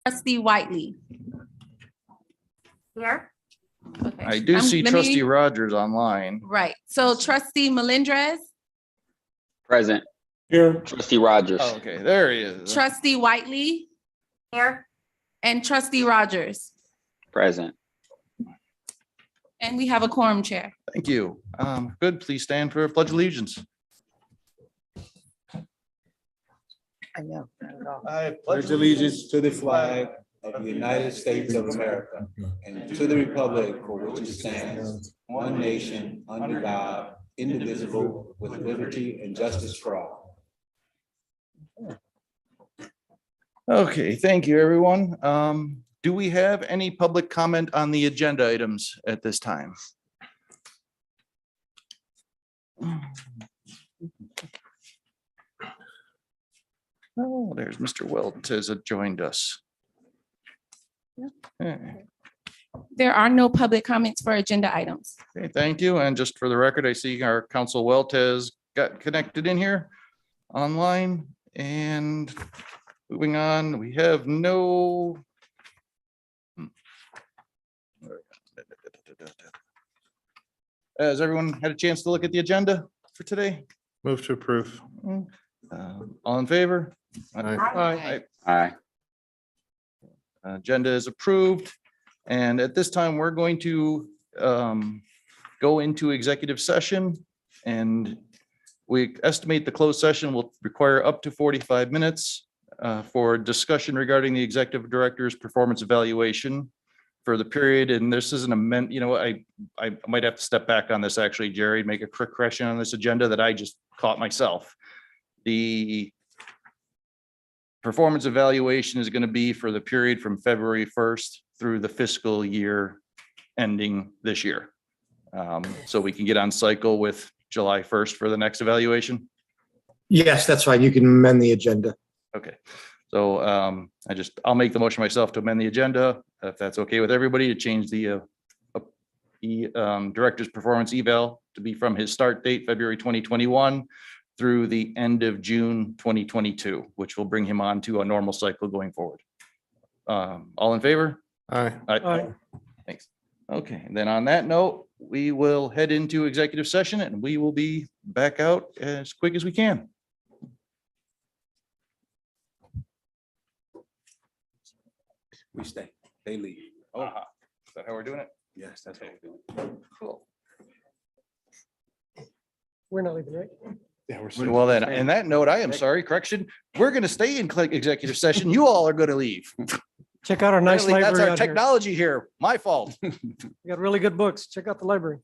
Trustee Whiteley. Here. Okay. I do see let me- trustee Rogers online. Right. So trustee Melendrez, Present. Here. Trustee Rogers. Oh, okay, there he is. trustee Whiteley. Here. And trustee Rogers. Present. And we have a quorum, Chair. Thank you. Good. Please stand for a pledge of allegiance. I know. I Pledge allegiance to the flag of the United States of America and to the republic for which it stands, one nation, under God, indivisible, with liberty and justice for all. Okay, thank you, everyone. Do we have any public comment on the agenda items at this time? Oh, there's Mr. Welt has joined us. Okay, There are no public comments for agenda items. thank you. And just for the record, I see our Council Welt has got connected in here online. And moving on, we have no. Has everyone had a chance to look at the agenda for today? Move to approve. All in favor? Aye. Aye. Agenda is approved. And at this time, we're going to go into executive session. And we estimate the closed session will require up to 45 minutes for discussion regarding the executive director's performance evaluation for the period. And this is an amendment, I might have to step back on this actually, Jerry, make a quick correction on this agenda that I just caught myself. The performance evaluation is going to be for the period from February 1st through the fiscal year ending this year. So we can get on cycle with July 1st for the next evaluation. Yes, that's fine. You can amend the agenda. Okay, so I'll make the motion myself to amend the agenda, if that's okay with everybody, to change the director's performance eval to be from his start date, February 2021 through the end of June 2022, which will bring him on to a normal cycle going forward. All in favor? Aye. Aye. Thanks. Okay, and then on that note, we will head into executive session and we will be back out as quick as we can. We stay. They leave. Oh, is that how we're doing it? Yes, that's what we're doing. Cool. We're not leaving, right? Yeah, we're. Well, then, in that note, I am sorry, correction. We're going to stay in executive session. You all are going to leave. Check out our nice Apparently, library that's our out here. technology here. My fault. We got really good books. Check out the library.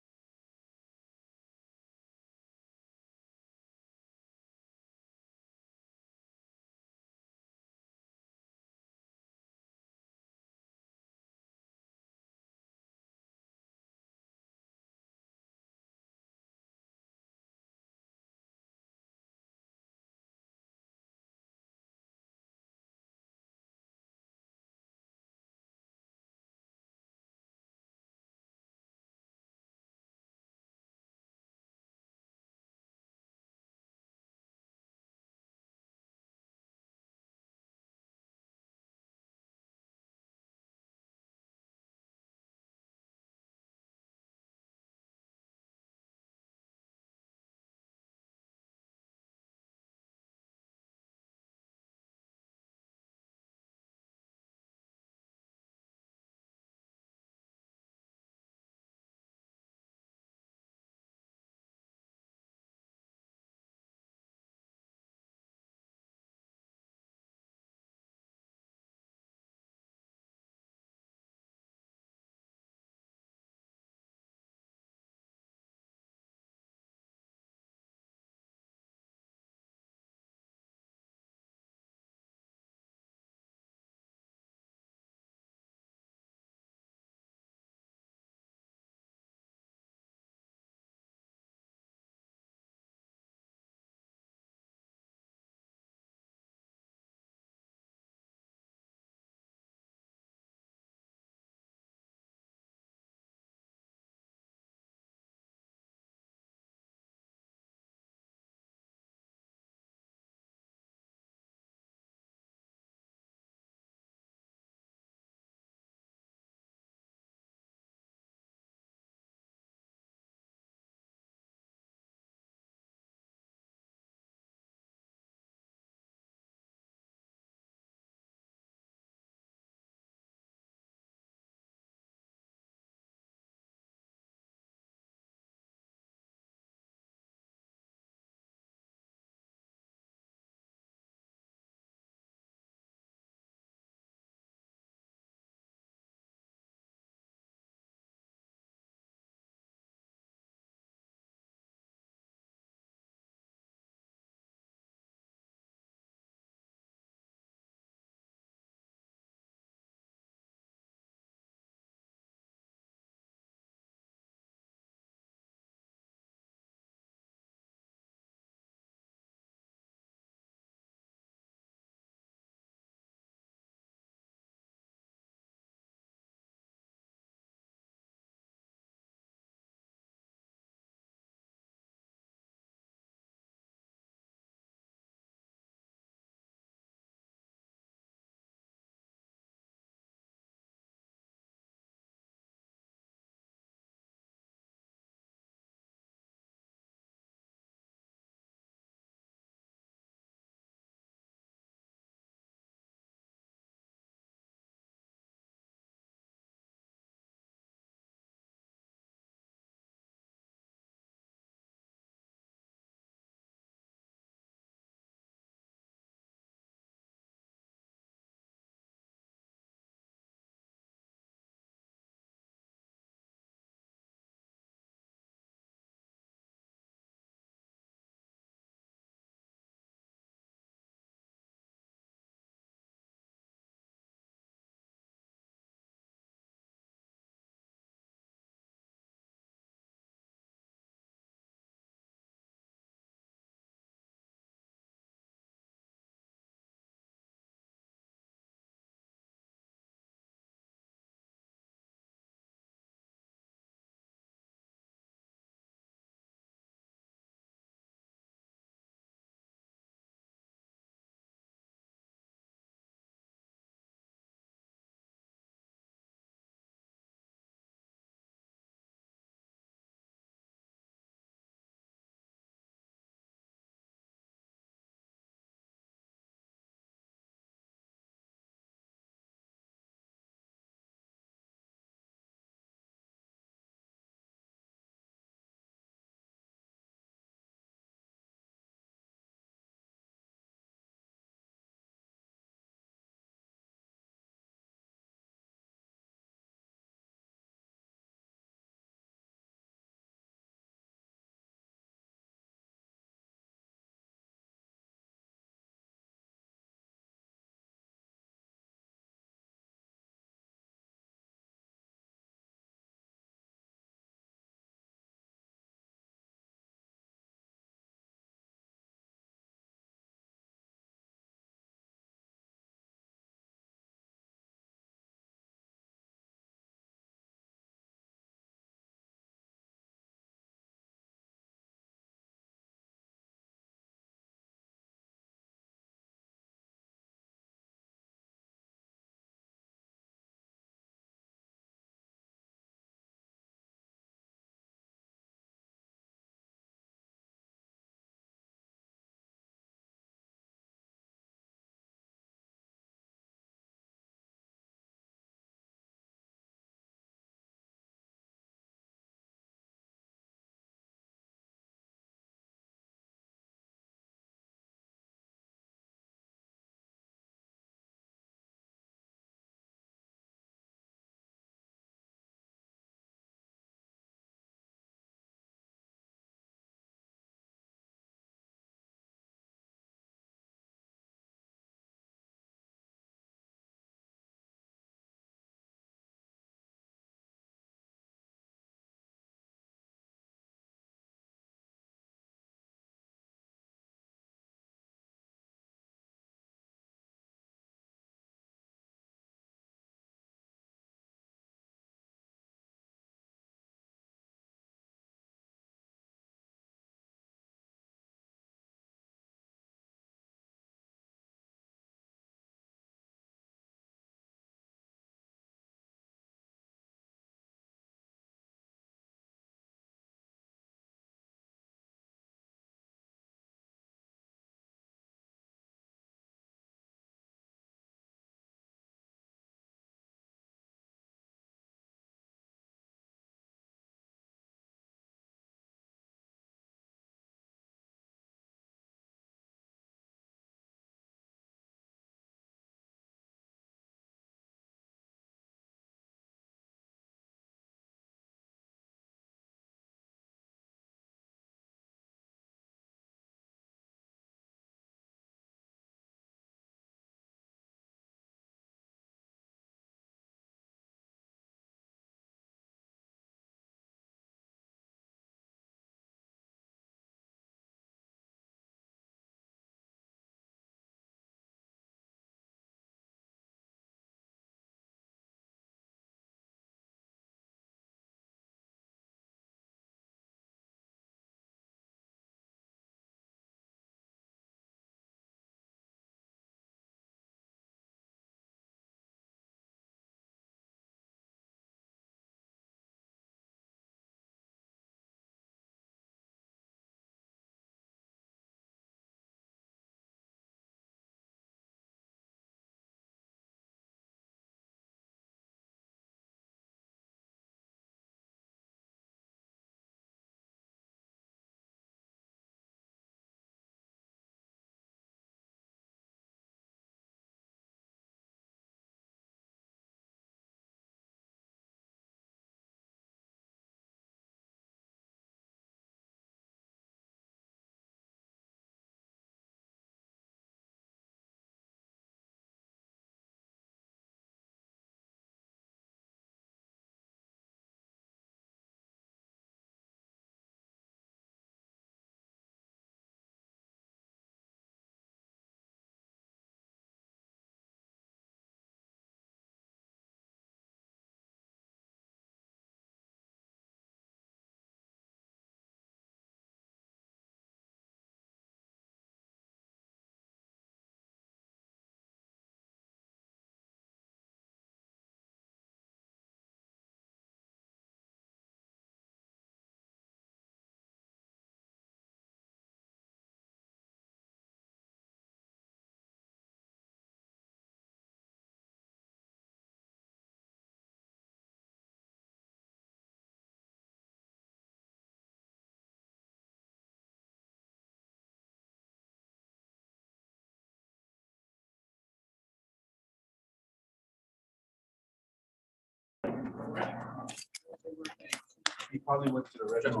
He probably went to the original.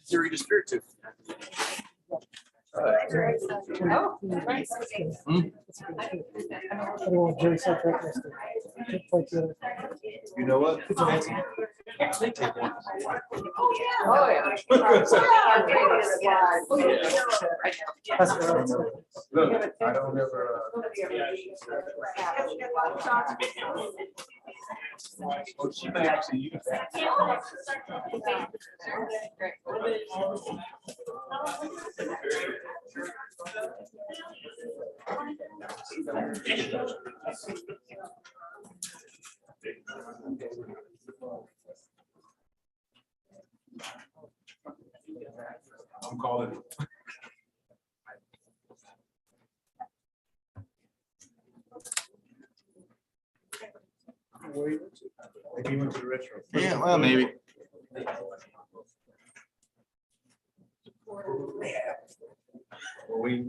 Siri just spirit too. You know what? Look, I don't ever. Well, she may actually use that. I'm calling. Maybe he went to the retro. Yeah, well, maybe. We.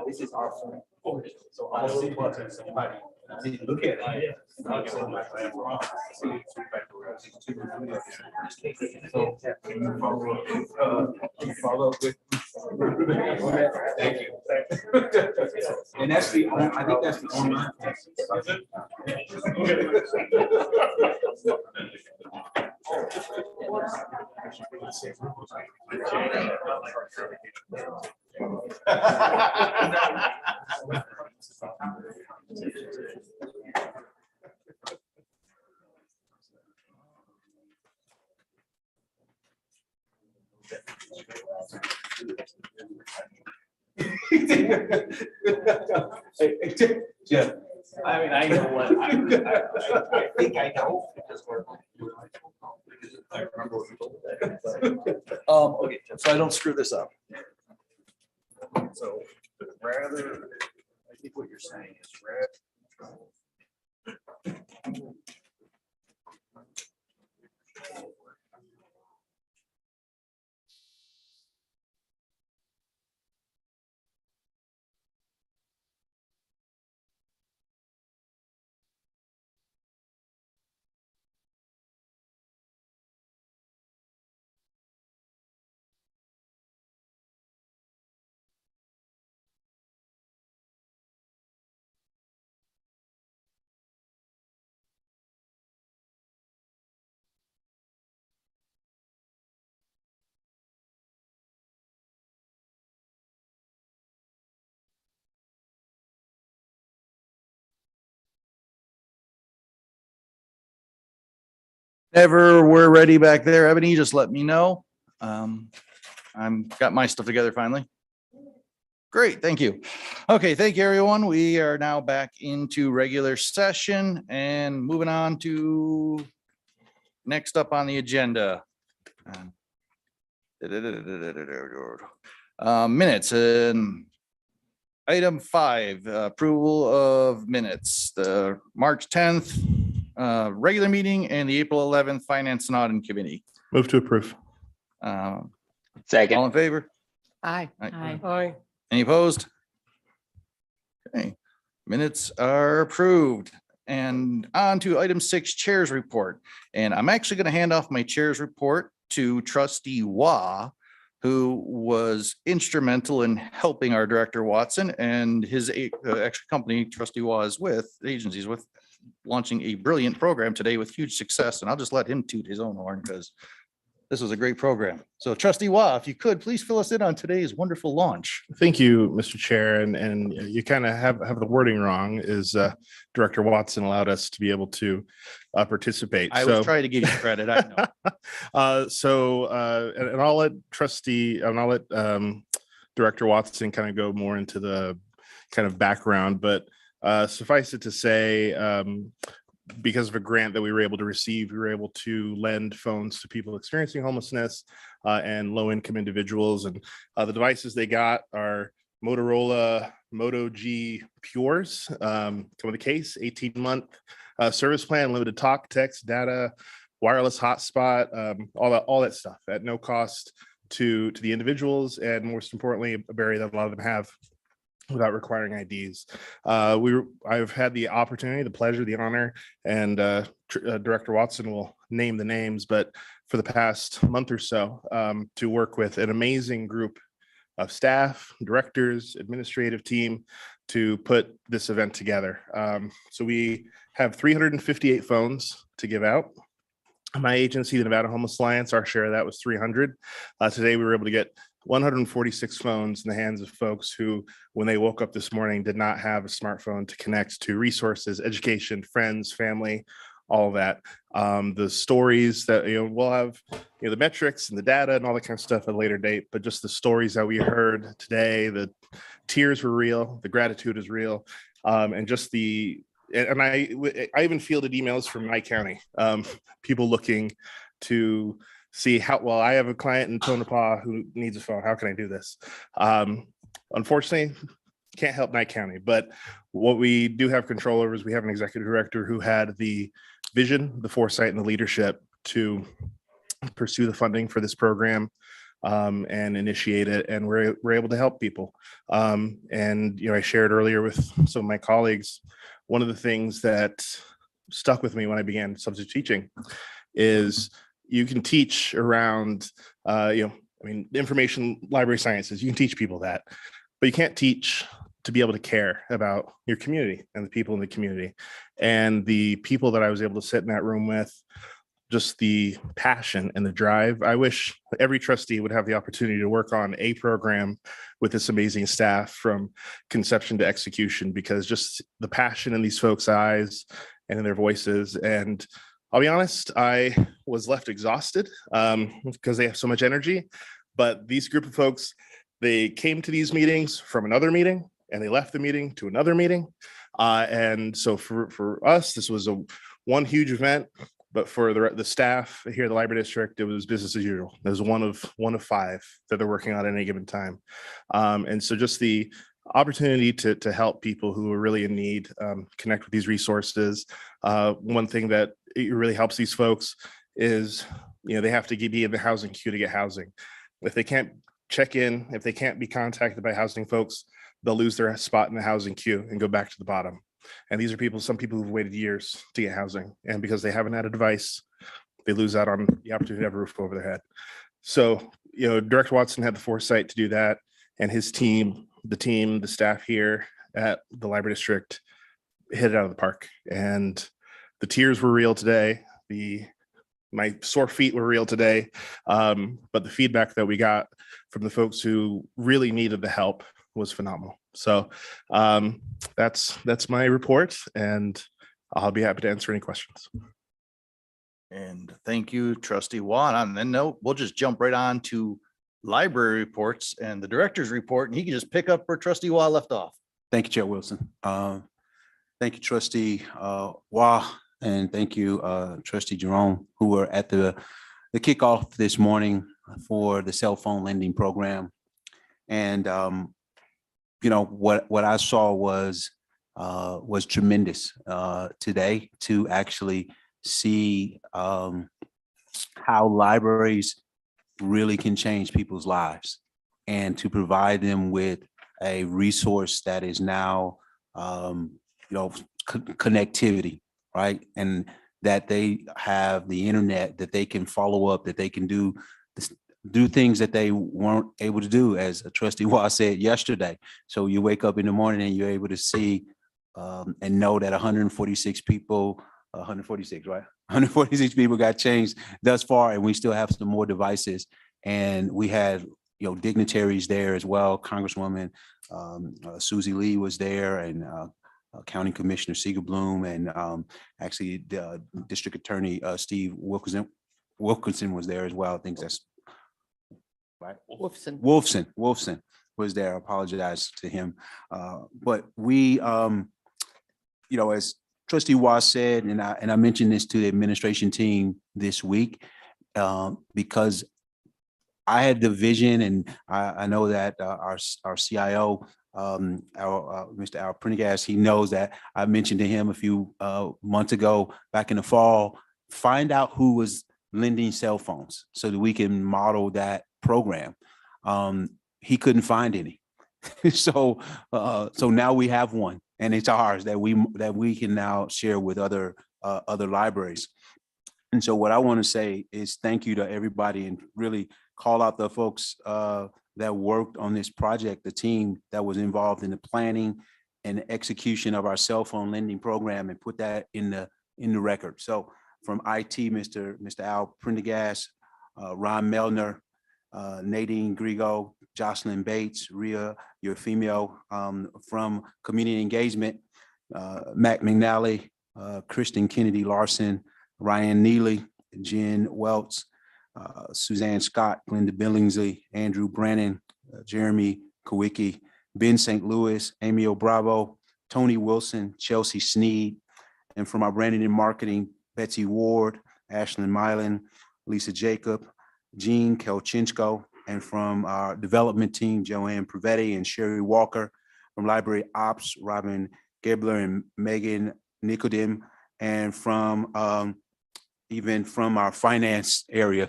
This is our phone. So I see what's in somebody. Look at it. So can you follow up with? Thank you. And that's the, I think that's the online. Jeff, I mean, I know what, I think I know. I remember what you told me. Okay, so I don't screw this up. So rather, I think what you're saying is Whenever we're ready back there, Ebony, just let me know. I'm got my stuff together finally. Great, thank you. Okay, thank you, everyone. We are now back into regular session and moving on to next up on the agenda. Minutes and item 5, approval of minutes, the March 10th regular meeting and the April 11th Finance and Audit Committee. Move to approve. All Second. in favor? Aye. Aye. Aye. Any opposed? Okay, minutes are approved. And on to item 6, chairs report. And I'm actually going to hand off my chairs report to Trustee Wah, who was instrumental in helping our Director Watson and his extra company Trustee Wah is with, agencies with, launching a brilliant program today with huge success. And I'll just let him toot his own horn because this was a great program. So Trustee Wah, if you could, please fill us in on today's wonderful launch. Thank you, Mr. Chair. And you kind of have the wording wrong, is Director Watson allowed us to be able to participate. I was trying to give you credit. I know. And I'll let Director Watson kind of go more into the kind of background, but suffice it to say, because of a grant that we were able to receive, we were able to lend phones to people experiencing homelessness and low-income individuals. And the devices they got are Motorola Moto G Pures, come with a case, 18-month service plan, limited talk, text, data, wireless hotspot, all that stuff at no cost to the individuals, and most importantly, a barrier that a lot of them have without requiring IDs. I've had the opportunity, the pleasure, the honor, and Director Watson will name the names, but for the past month or so, to work with an amazing group of staff, directors, administrative team to put this event together. So we have 358 phones to give out. My agency, the Nevada Homeless Alliance, our share of that was 300. Today, we were able to get 146 phones in the hands of folks who, when they woke up this morning, did not have a smartphone to connect to resources, education, friends, family, all of that. The stories that, we'll have, the metrics and the data and all that kind of stuff at a later date, but just the stories that we heard today, the tears were real, the gratitude is real, and just and I even fielded emails from my county, people looking to see how, well, I have a client in Tonopah who needs a phone. How can I do this? Unfortunately, can't help Nye County, but what we do have control over is we have an executive director who had the vision, the foresight, and the leadership to pursue the funding for this program and initiate it, and we're able to help people. And I shared earlier with some of my colleagues, one of the things that stuck with me when I began substitute teaching is you can teach around, information library sciences, you can teach people that, but you can't teach to be able to care about your community and the people in the community. And the people that I was able to sit in that room with, just the passion and the drive. I wish every trustee would have the opportunity to work on a program with this amazing staff from conception to execution, because just the passion in these folks' eyes and in their voices. And I'll be honest, I was left exhausted because they have so much energy. But these group of folks, they came to these meetings from another meeting and they left the meeting to another meeting. And so for us, this was one huge event. But for the staff here at the library district, it was business as usual. It was one of 5 that they're working on at any given time. And so just the opportunity to help people who are really in need, connect with these resources. One thing that it really helps these folks is, they have to be in the housing queue to get housing. If they can't check in, if they can't be contacted by housing folks, they'll lose their spot in the housing queue and go back to the bottom. And these are some people who've waited years to get housing. And because they haven't had a device, they lose out on the opportunity to have a roof over their head. So, Director Watson had the foresight to do that, and his team, the staff here at the library district hit it out of the park. And the tears were real today. My sore feet were real today. But the feedback that we got from the folks who really needed the help was phenomenal. So that's my report, and I'll be happy to answer any questions. And thank you, Trustee Watt. On that note, we'll just jump right on to library reports and the director's report, and he can just pick up where Trustee Watt left off. Thank you, Chair Wilson. Thank you, Trustee Wah, and thank you, Trustee Jerome, who were at the kickoff this morning for the cell phone lending program. And what I saw was tremendous today to actually see how libraries really can change people's lives, and to provide them with a resource that is now connectivity, right? And that they have the internet, that they can follow up, that they can do things that they weren't able to do, as Trustee Watt said yesterday. So you wake up in the morning and you're able to see and know that 146 people, 146, right? 146 people got changed thus far, and we still have some more devices. And we had, dignitaries there as well. Congresswoman Susie Lee was there, and County Commissioner Seeger Bloom, and actually the District Attorney Steve Wilkinson was there as well. I think that's right. Wolfson was there. I apologize to him. But we, as Trustee Watt said, and I mentioned this to the administration team this week, because I had the vision, and I know that our CIO Mr. Al Prendergast. He knows that I mentioned to him a few months ago, back in the fall, find out who was lending cell phones so that we can model that program. He couldn't find any. So now we have one, and it's ours that we can now share with other libraries. And so what I want to say is thank you to everybody, and really call out the folks that worked on this project, the team that was involved in the planning and execution of our cell phone lending program, and put that in the record. So from IT, Mr. Al Prendergast, Ron Melner, Nadine Grigo, Jocelyn Bates, Rhea, your female, from community engagement, Matt McNally, Kristen Kennedy Larson, Ryan Neely, Jen Welts, Suzanne Scott, Glenda Billingsley, Andrew Brannon, Jeremy Kowicki, Ben St. Louis, Amy O'Bravo, Tony Wilson, Chelsea Sneed, and from our branding and marketing, Betsy Ward, Ashlyn Mylan, Lisa Jacob, Jean Kelchinsko, and from our development team, Joanne Privetti and Sherry Walker, from Library Ops, Robin Gebler and Megan Nicodem, and from even from our finance area,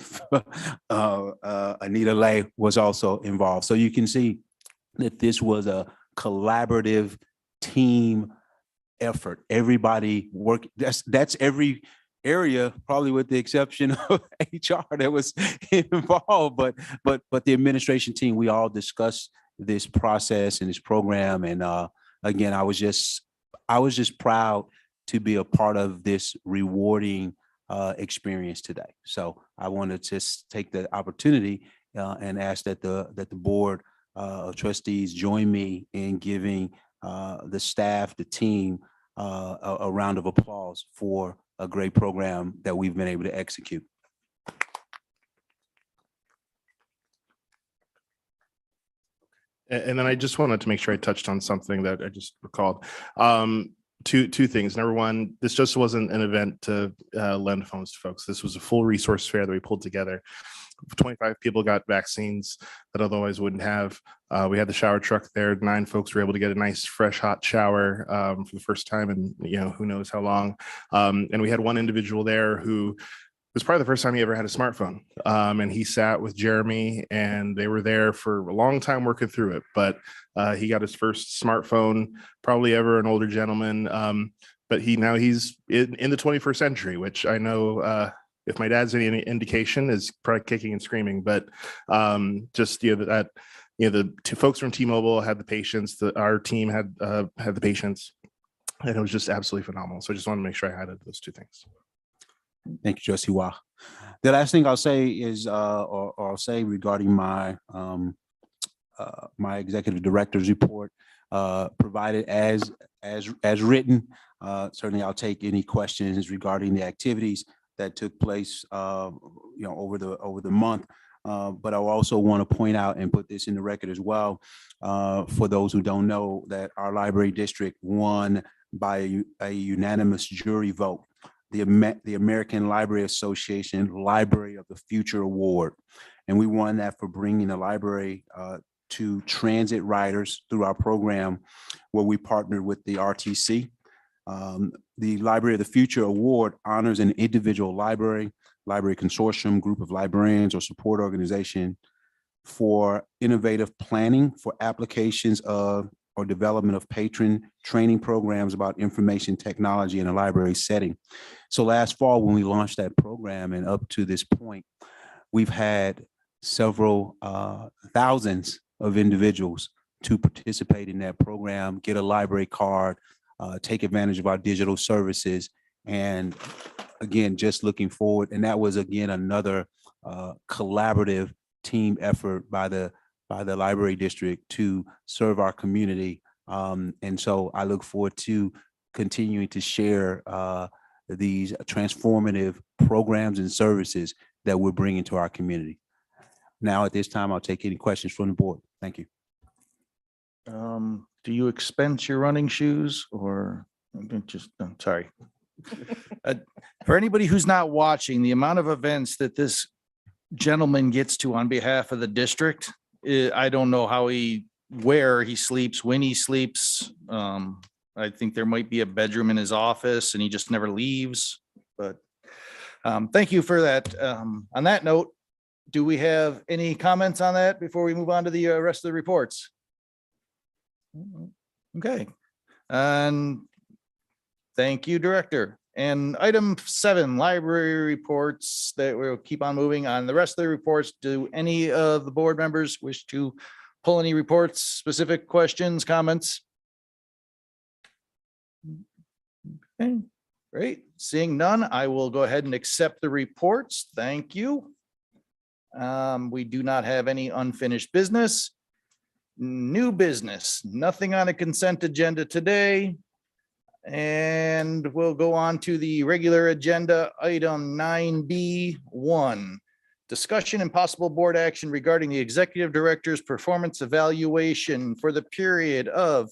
Anita Lay was also involved. So you can see that this was a collaborative team effort. Everybody worked. That's every area, probably with the exception of HR that was involved, but the administration team, we all discussed this process and this program. And again, I was just proud to be a part of this rewarding experience today. So I wanted to just take the opportunity and ask that the board of trustees join me in giving the staff, the team, a round of applause for a great program that we've been able to execute. And then I just wanted to make sure I touched on something that I just recalled. Two things. Number one, this just wasn't an event to lend phones to folks. This was a full resource fair that we pulled together. 25 people got vaccines that otherwise wouldn't have. We had the shower truck there. 9 folks were able to get a nice, fresh, hot shower for the first time in, who knows how long. And we had one individual there who was probably the first time he ever had a smartphone. And he sat with Jeremy, and they were there for a long time working through it. But he got his first smartphone, probably ever, an older gentleman. But he's in the 21st century, which I know if my dad's any indication is probably kicking and screaming. But the 2 folks from T-Mobile had the patience. Our team had the patience, and it was just absolutely phenomenal. So I just wanted to make sure I added those 2 things. Thank you, Trustee Wah. The last thing I'll say is, or I'll say regarding my my executive director's report, provided as written. Certainly, I'll take any questions regarding the activities that took place, over the month. But I also want to point out and put this in the record as well, for those who don't know, that our library district won by a unanimous jury vote the American Library Association Library of the Future Award. And we won that for bringing the library to transit riders through our program, where we partnered with the RTC. The Library of the Future Award honors an individual library consortium, group of librarians, or support organization for innovative planning for applications of or development of patron training programs about information technology in a library setting. So last fall, when we launched that program, and up to this point, we've had several thousands of individuals to participate in that program, get a library card, take advantage of our digital services. And again, just looking forward. And that was, again, another collaborative team effort by the library district to serve our community. And so I look forward to continuing to share these transformative programs and services that we're bringing to our community. Now, at this time, I'll take any questions from the board. Thank you. Do you expense your running shoes, or I'm sorry. For anybody who's not watching, the amount of events that this gentleman gets to on behalf of the district, I don't know how he where he sleeps, when he sleeps. I think there might be a bedroom in his office and he just never leaves, but thank you for that. On that note, do we have any comments on that before we move on to the rest of the reports? Okay, and thank you, Director. And item 7, library reports that we'll keep on moving on. The rest of the reports, do any of the board members wish to pull any reports, specific questions, comments? Okay, great. Seeing none, I will go ahead and accept the reports. Thank you. We do not have any unfinished business. New business, nothing on a consent agenda today. And we'll go on to the regular agenda, item 9B1. Discussion and possible board action regarding the executive director's performance evaluation for the period of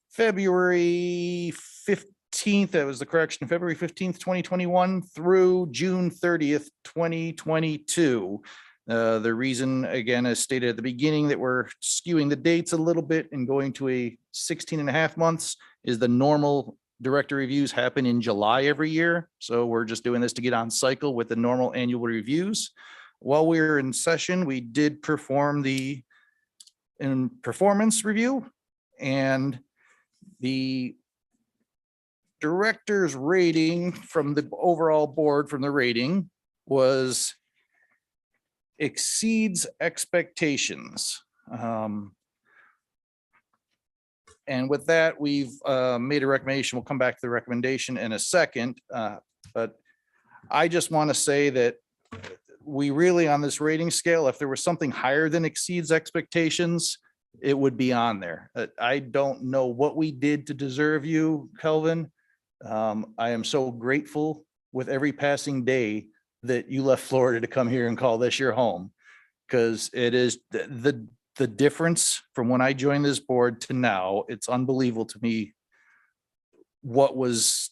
February 15th, that was the correction, February 15th, 2021 through June 30th, 2022. The reason, again, as stated at the beginning, that we're skewing the dates a little bit and going to a 16.5 months is the normal director reviews happen in July every year. So we're just doing this to get on cycle with the normal annual reviews. While we were in session, we did perform the performance review, and the director's rating from the overall board from the rating was exceeds expectations. And with that, we've made a recommendation. We'll come back to the recommendation in a second. But I just want to say that we really, on this rating scale, if there was something higher than exceeds expectations, it would be on there. I don't know what we did to deserve you, Kelvin. I am so grateful with every passing day that you left Florida to come here and call this your home, because it is the difference from when I joined this board to now. It's unbelievable to me what was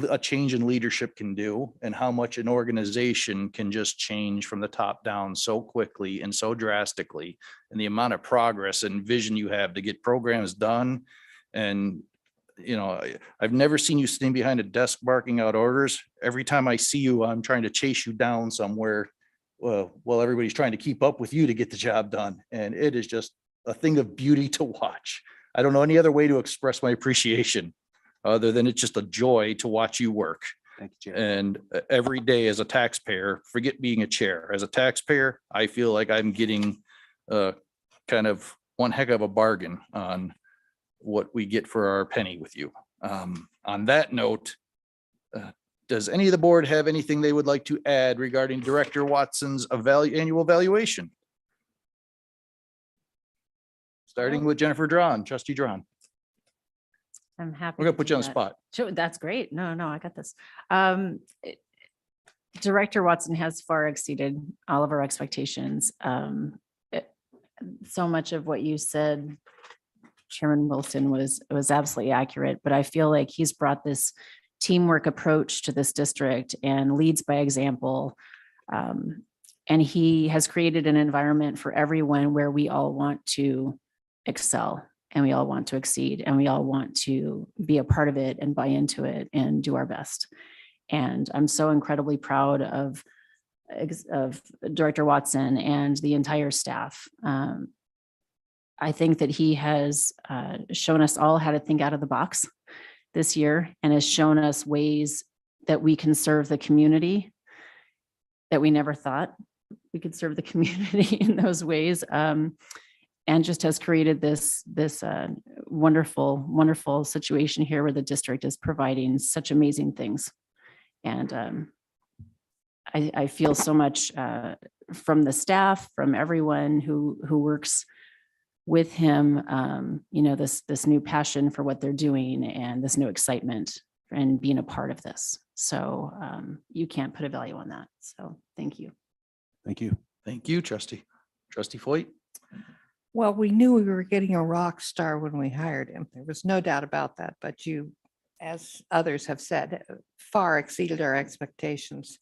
a change in leadership can do, and how much an organization can just change from the top down so quickly and so drastically, and the amount of progress and vision you have to get programs done. And you know, I've never seen you sitting behind a desk barking out orders. Every time I see you, I'm trying to chase you down somewhere. Well, everybody's trying to keep up with you to get the job done. And it is just a thing of beauty to watch. I don't know any other way to express my appreciation other than it's just a joy to watch you work. Thank you, Jerry. And every day as a taxpayer, forget being a chair, as a taxpayer, I feel like I'm getting kind of one heck of a bargain on what we get for our penny with you. On that note, does any of the board have anything they would like to add regarding Director Watson's annual evaluation? Starting with Jennifer Drawn, Trustee Drawn. I'm happy. We're gonna to put do you on the that. spot. Sure, that's great. No, I got this. Director Watson has far exceeded all of our expectations. So much of what you said, Chairman Wilson, was absolutely accurate, but I feel like he's brought this teamwork approach to this district and leads by example. And he has created an environment for everyone where we all want to excel, and we all want to exceed, and we all want to be a part of it and buy into it and do our best. And I'm so incredibly proud of Director Watson and the entire staff. I think that he has shown us all how to think out of the box this year, and has shown us ways that we can serve the community that we never thought we could serve the community in those ways. And just has created this wonderful situation here where the district is providing such amazing things. And I feel so much from the staff, from everyone who works with him, this new passion for what they're doing and this new excitement and being a part of this. So you can't put a value on that. So thank you. Thank you. Thank you, Trustee Foyt. Well, we knew we were getting a rock star when we hired him. There was no doubt about that. But you, as others have said, far exceeded our expectations.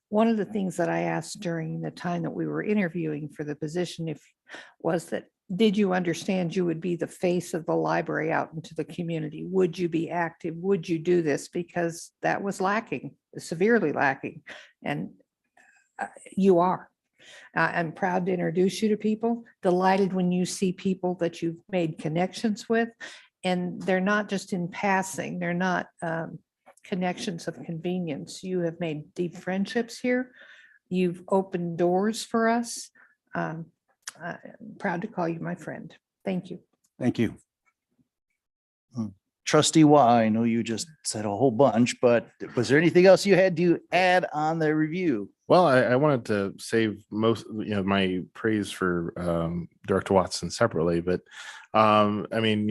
One of the things that I asked during the time that we were interviewing for the position was that did you understand you would be the face of the library out into the community? Would you be active? Would you do this? Because that was lacking, severely lacking. And you are. I'm proud to introduce you to people, delighted when you see people that you've made connections with. And they're not just in passing, they're not connections of convenience. You have made deep friendships here. You've opened doors for us. I'm proud to call you my friend. Thank you. Thank you. Trustee Y, I know you just said a whole bunch, but was there anything else you had to add on the review? Well, I wanted to save most, my praise for Director Watson separately, but I mean,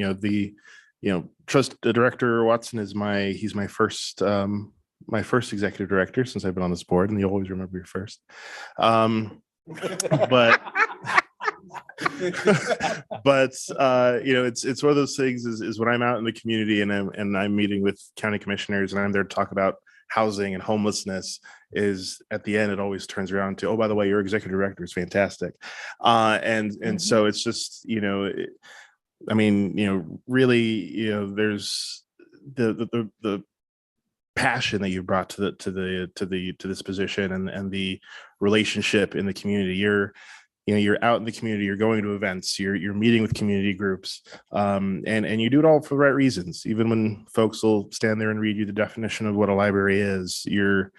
Director Watson is he's my first executive director since I've been on this board, and you always remember your first. But it's one of those things is when I'm out in the community and I'm meeting with county commissioners and I'm there to talk about housing and homelessness, is at the end it always turns around to, oh, by the way, your executive director is fantastic. And so it's just, really, there's the passion that you brought to this position and the relationship in the community. You're out in the community, you're going to events, you're meeting with community groups, and you do it all for the right reasons. Even when folks will stand there and read you the definition of what a library is, you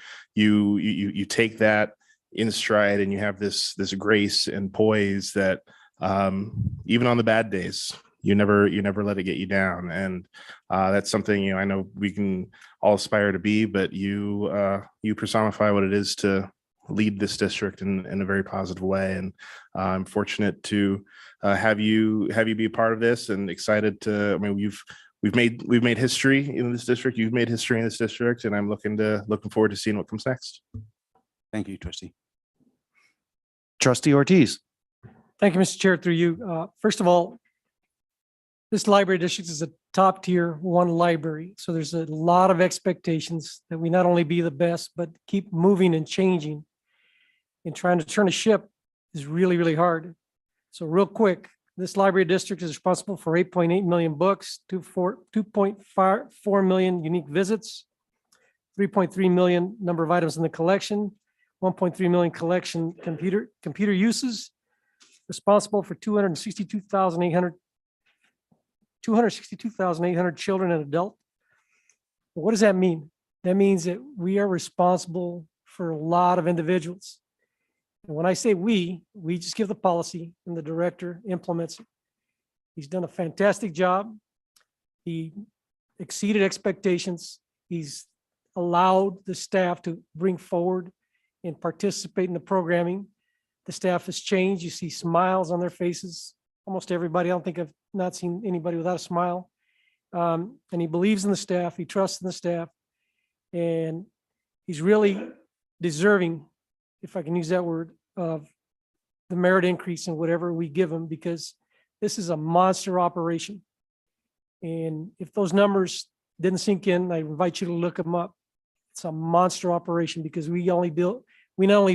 take that in stride, and you have this grace and poise that even on the bad days, you never let it get you down. And that's something I know we can all aspire to be, but you personify what it is to lead this district in a very positive way. And I'm fortunate to have you be a part of this, and excited to, we've made history in this district. You've made history in this district, and I'm looking forward to seeing what comes next. Thank you, trustee. Trustee Ortiz. Thank you, Mr. Chair, through you. First of all, this library district is a top tier one library. So there's a lot of expectations that we not only be the best, but keep moving and changing. And trying to turn a ship is really, really hard. So real quick, this library district is responsible for 8.8 million books, 2.4 million unique visits, 3.3 million number of items in the collection, 1.3 million collection computer uses, responsible for 262,800 children and adults. What does that mean? That means that we are responsible for a lot of individuals. And when I say we just give the policy and the director implements it. He's done a fantastic job. He exceeded expectations. He's allowed the staff to bring forward and participate in the programming. The staff has changed. You see smiles on their faces. Almost everybody. I don't think I've not seen anybody without a smile. And he believes in the staff. He trusts in the staff. And he's really deserving, if I can use that word, of the merit increase in whatever we give him, because this is a monster operation. And if those numbers didn't sink in, I invite you to look them up. It's a monster operation, because we not only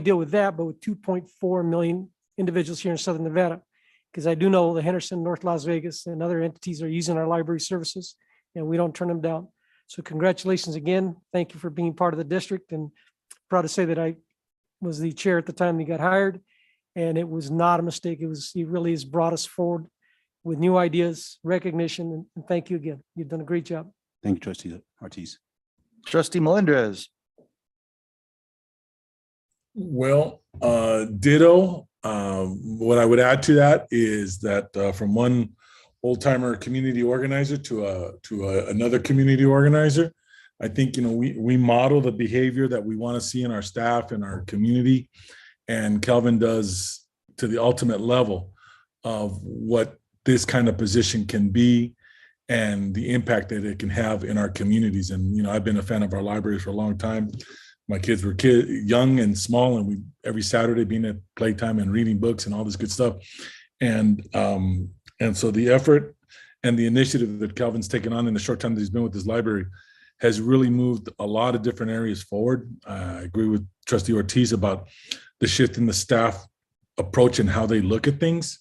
deal with that, but with 2.4 million individuals here in Southern Nevada. Because I do know the Henderson, North Las Vegas, and other entities are using our library services, and we don't turn them down. So congratulations again. Thank you for being part of the district, and proud to say that I was the chair at the time he got hired, and it was not a mistake. He really has brought us forward with new ideas, recognition, and thank you again. You've done a great job. Thank you, trustee Ortiz. Trustee Melendez. Well, ditto. What I would add to that is that from one old timer community organizer to another community organizer, I think we model the behavior that we want to see in our staff and our community, and Kelvin does to the ultimate level of what this kind of position can be and the impact that it can have in our communities. And I've been a fan of our libraries for a long time. My kids were young and small, and we every Saturday being at playtime and reading books and all this good stuff. And so the effort and the initiative that Calvin's taken on in the short time that he's been with this library has really moved a lot of different areas forward. I agree with Trustee Ortiz about the shift in the staff approach and how they look at things.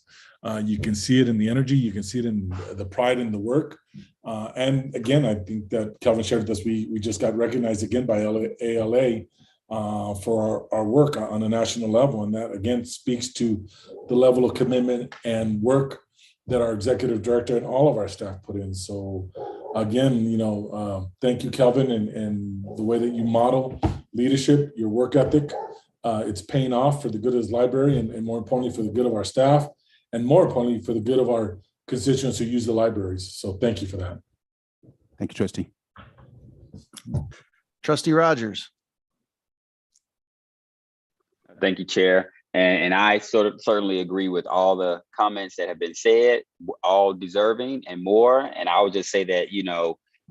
You can see it in the energy. You can see it in the pride in the work. And again, I think that Kelvin shared this. We just got recognized again by ALA for our work on a national level. And that again speaks to the level of commitment and work that our executive director and all of our staff put in. So again, thank you, Kelvin, and the way that you model leadership, your work ethic. It's paying off for the good of this library and more importantly, for the good of our staff and more importantly, for the good of our constituents who use the libraries. So thank you for that. Thank you, trustee. Trustee Rogers. Thank you, Chair. And I certainly agree with all the comments that have been said, all deserving and more. And I would just say that,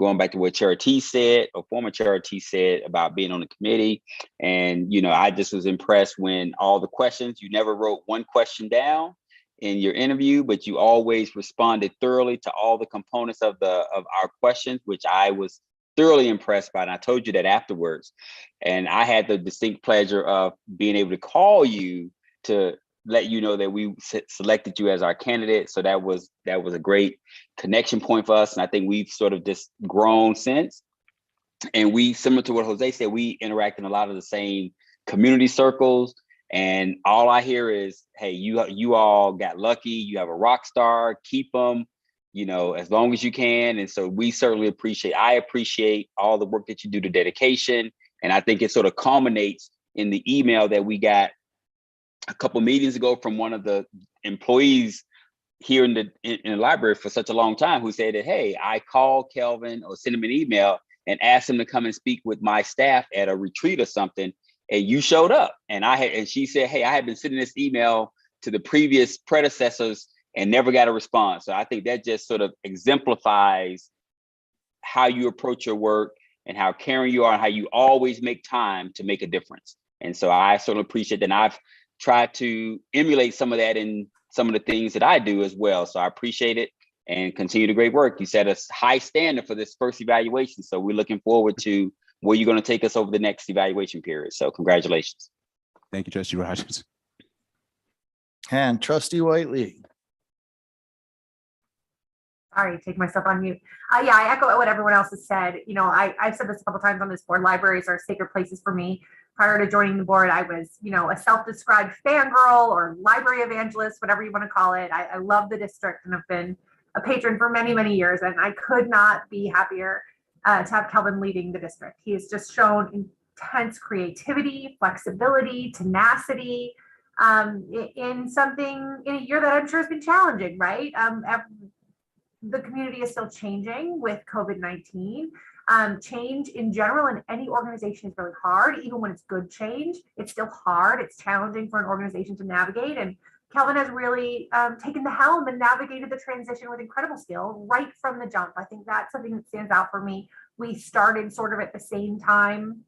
going back to what Chair T said, or former Chair T said about being on the committee. And, I just was impressed when all the questions, you never wrote one question down in your interview, but you always responded thoroughly to all the components of our questions, which I was thoroughly impressed by. And I told you that afterwards. And I had the distinct pleasure of being able to call you to let you know that we selected you as our candidate. So that was a great connection point for us. And I think we've sort of just grown since. And we, similar to what Jose said, we interact in a lot of the same community circles. And all I hear is, hey, you all got lucky. You have a rock star, keep them, as long as you can. And so we certainly I appreciate all the work that you do, the dedication. And I think it sort of culminates in the email that we got a couple meetings ago from one of the employees here in the library for such a long time, who said that, hey, I called Kelvin or sent him an email and asked him to come and speak with my staff at a retreat or something. And you showed up. And she said, hey, I had been sending this email to the previous predecessors and never got a response. So I think that just sort of exemplifies how you approach your work and how caring you are and how you always make time to make a difference. And so I certainly appreciate that. And I've tried to emulate some of that in some of the things that I do as well. So I appreciate it and continue the great work. You set a high standard for this first evaluation. So we're looking forward to where you're going to take us over the next evaluation period. So congratulations. Thank you, Trustee Rogers. And Trustee Whiteley. Sorry, take myself on mute. Yeah, I echo what everyone else has said. I've said this a couple times on this board. Libraries are sacred places for me. Prior to joining the board, I was, a self-described fangirl or library evangelist, whatever you want to call it. I love the district and have been a patron for many, many years. And I could not be happier to have Kelvin leading the district. He has just shown intense creativity, flexibility, tenacity in a year that I'm sure has been challenging, right? The community is still changing with COVID-19. Change in general in any organization is really hard. Even when it's good change, it's still hard. It's challenging for an organization to navigate. And Kelvin has really taken the helm and navigated the transition with incredible skill right from the jump. I think that's something that stands out for me. We started sort of at the same time,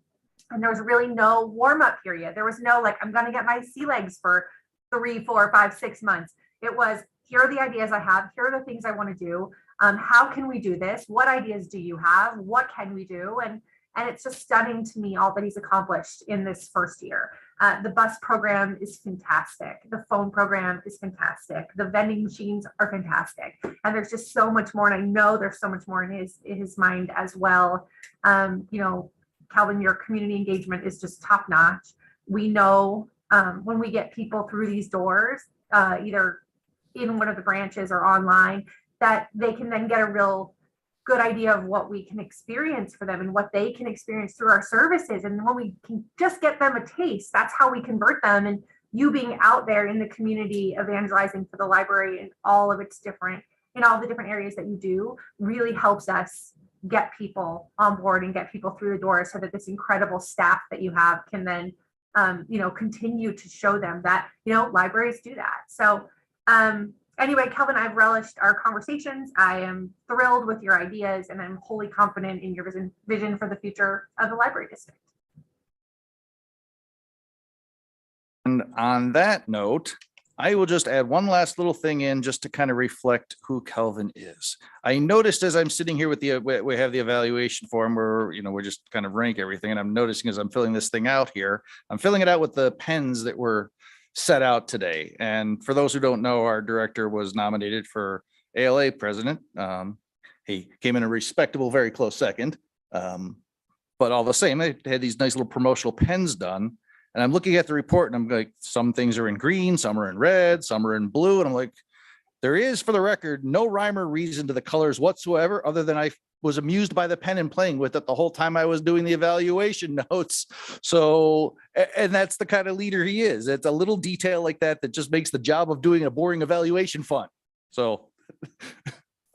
and there was really no warm-up period. There was no I'm going to get my sea legs for 3, 4, 5, 6 months. It was, here are the ideas I have. Here are the things I want to do. How can we do this? What ideas do you have? What can we do? And it's just stunning to me all that he's accomplished in this first year. The bus program is fantastic. The phone program is fantastic. The vending machines are fantastic. And there's just so much more. And I know there's so much more in his mind as well. Kelvin, your community engagement is just top notch. We know when we get people through these doors, either in one of the branches or online, that they can then get a real good idea of what we can experience for them and what they can experience through our services. And when we can just get them a taste, that's how we convert them. And you being out there in the community evangelizing for the library and all of its different, in all the different areas that you do, really helps us get people on board and get people through the door so that this incredible staff that you have can then, continue to show them that, libraries do that. So, anyway, Kelvin, I've relished our conversations. I am thrilled with your ideas, and I'm wholly confident in your vision for the future of the library district. And on that note, I will just add one last little thing in just to kind of reflect who Kelvin is. I noticed as I'm sitting here with we have the evaluation form where, we're just kind of rank everything. And I'm noticing as I'm filling this thing out here, I'm filling it out with the pens that were set out today. And for those who don't know, our director was nominated for ALA president. He came in a respectable, very close second. But all the same, they had these nice little promotional pens done. And I'm looking at the report and I'm like, some things are in green, some are in red, some are in blue. And I'm like, there is, for the record, no rhyme or reason to the colors whatsoever, other than I was amused by the pen and playing with it the whole time I was doing the evaluation notes. So, and that's the kind of leader he is. It's a little detail like that that just makes the job of doing a boring evaluation fun. So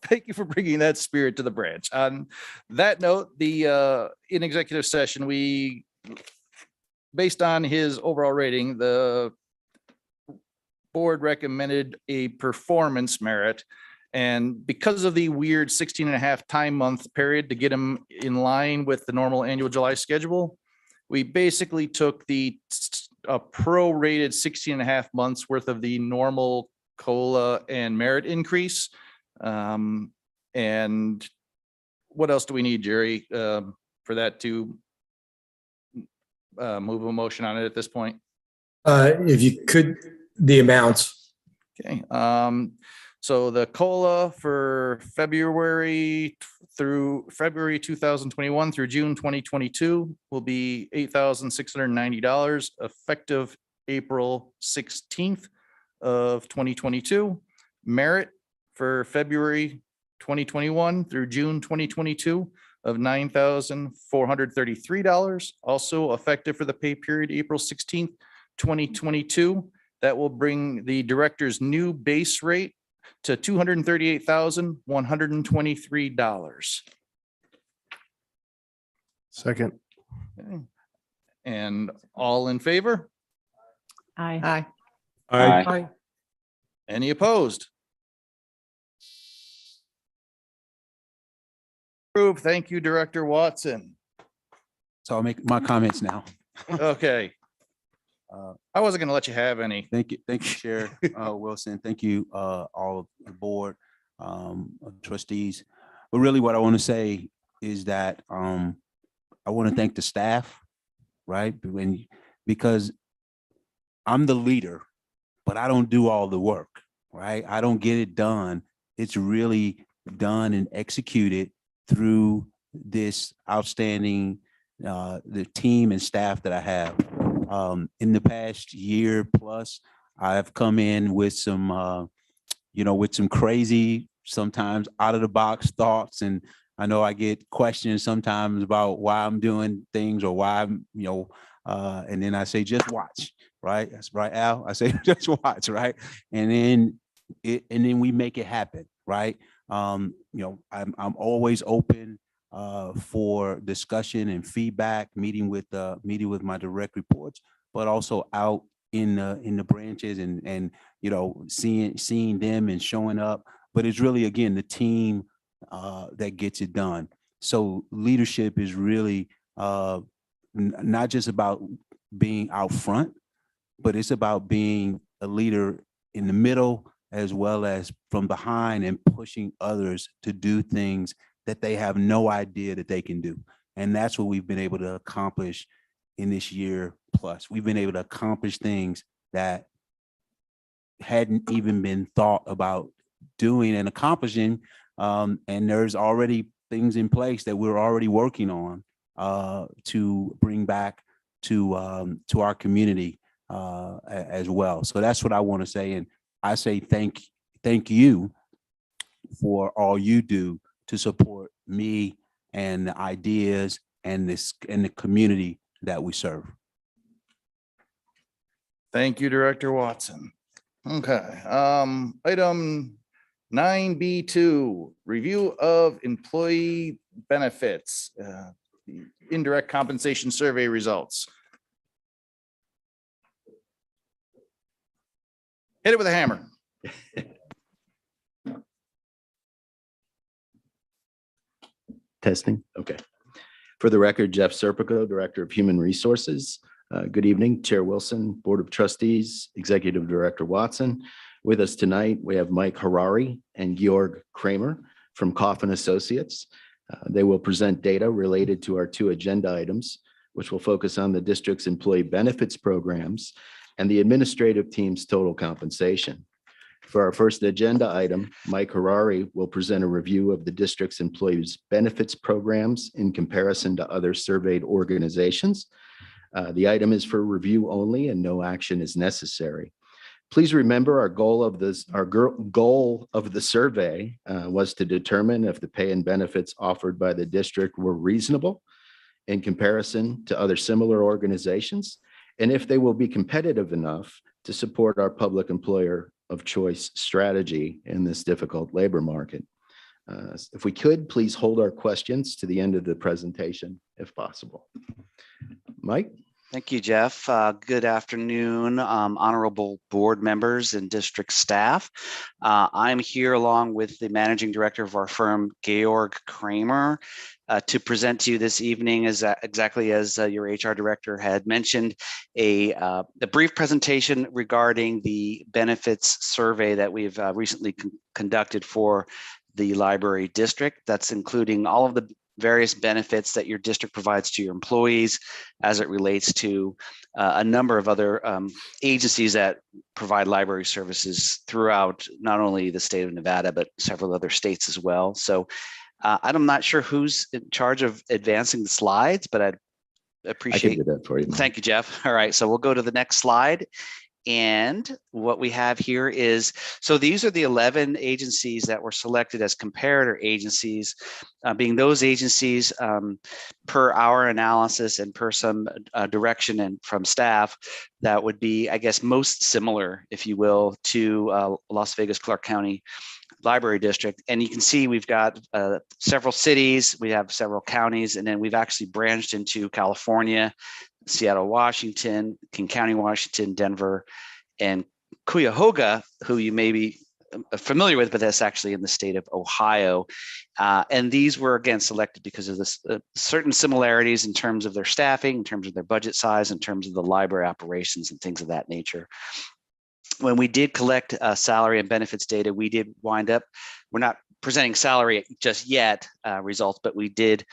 thank you for bringing that spirit to the branch. On that note, in executive session, we, based on his overall rating, the board recommended a performance merit. And because of the weird 16 and a half time month period to get him in line with the normal annual July schedule, we basically took the prorated 16 and a half months worth of the normal COLA and merit increase. And what else do we need, Jerry, for that to move a motion on it at this point? If you could, the amounts. Okay. So the COLA for February through February 2021 through June 2022 will be $8,690 effective April 16th of 2022. Merit for February 2021 through June 2022 of $9,433, also effective for the pay period April 16th, 2022. That will bring the director's new base rate to $238,123. Second. Okay. And all in favor? Aye. Aye. Aye. Any opposed? Approved. Thank you, Director Watson. So I'll make my comments now. Okay. I wasn't going to let you have any. Thank you, Chair Wilson. Thank you, all of the board, trustees. But really what I want to say is that I want to thank the staff, right? Because I'm the leader, but I don't do all the work, right? I don't get it done. It's really done and executed through this outstanding the team and staff that I have. In the past year plus, I've come in with some, with some crazy, sometimes out of the box thoughts. And I know I get questions sometimes about why I'm doing things or why I'm, and then I say, just watch, right? That's right, Al. I say, just watch, right? And then we make it happen, right? I'm always open for discussion and feedback, meeting with my direct reports, but also out in the branches and seeing them and showing up. But it's really, again, the team that gets it done. So leadership is really not just about being out front, but it's about being a leader in the middle as well as from behind and pushing others to do things that they have no idea that they can do. And that's what we've been able to accomplish in this year plus. We've been able to accomplish things that hadn't even been thought about doing and accomplishing. And there's already things in place that we're already working on to bring back to our community as well. So that's what I want to say. And I say thank you for all you do to support me and the ideas and the community that we serve. Thank you, Director Watson. Okay. Item 9B2, review of employee benefits, the indirect compensation survey results. Hit it with a hammer. Testing. Okay. For the record, Jeff Serpico, Director of Human Resources. Good evening, Chair Wilson, Board of Trustees, Executive Director Watson. With us tonight, we have Mike Harari and Georg Kramer from Coffin Associates. They will present data related to our two agenda items, which will focus on the district's employee benefits programs and the administrative team's total compensation. For our first agenda item, Mike Harari will present a review of the district's employees' benefits programs in comparison to other surveyed organizations. The item is for review only and no action is necessary. Please remember our goal of the survey was to determine if the pay and benefits offered by the district were reasonable in comparison to other similar organizations, and if they will be competitive enough to support our public employer of choice strategy in this difficult labor market. If we could, please hold our questions to the end of the presentation if possible. Mike? Thank you, Jeff. Good afternoon, honorable board members and district staff. I'm here along with the managing director of our firm, Georg Kramer, to present to you this evening, as exactly as your HR director had mentioned, a brief presentation regarding the benefits survey that we've recently conducted for the library district. That's including all of the various benefits that your district provides to your employees as it relates to a number of other agencies that provide library services throughout not only the state of Nevada, but several other states as well. So I'm not sure who's in charge of advancing the slides, but I'd appreciate. I can do that for you, Mike. Thank you, Jeff. All right, so we'll go to the next slide. And what we have here is, so these are the 11 agencies that were selected as comparator agencies, being those agencies per our analysis and per some direction and from staff that would be, I guess, most similar, if you will, to Las Vegas Clark County Library District. And you can see we've got several cities, we have several counties, and then we've actually branched into California, Seattle, Washington, King County, Washington, Denver, and Cuyahoga, who you may be familiar with, but that's actually in the state of Ohio. And these were, again, selected because of this certain similarities in terms of their staffing, in terms of their budget size, in terms of the library operations and things of that nature. When we did collect salary and benefits data, we did wind up, we're not presenting salary just yet results, but we did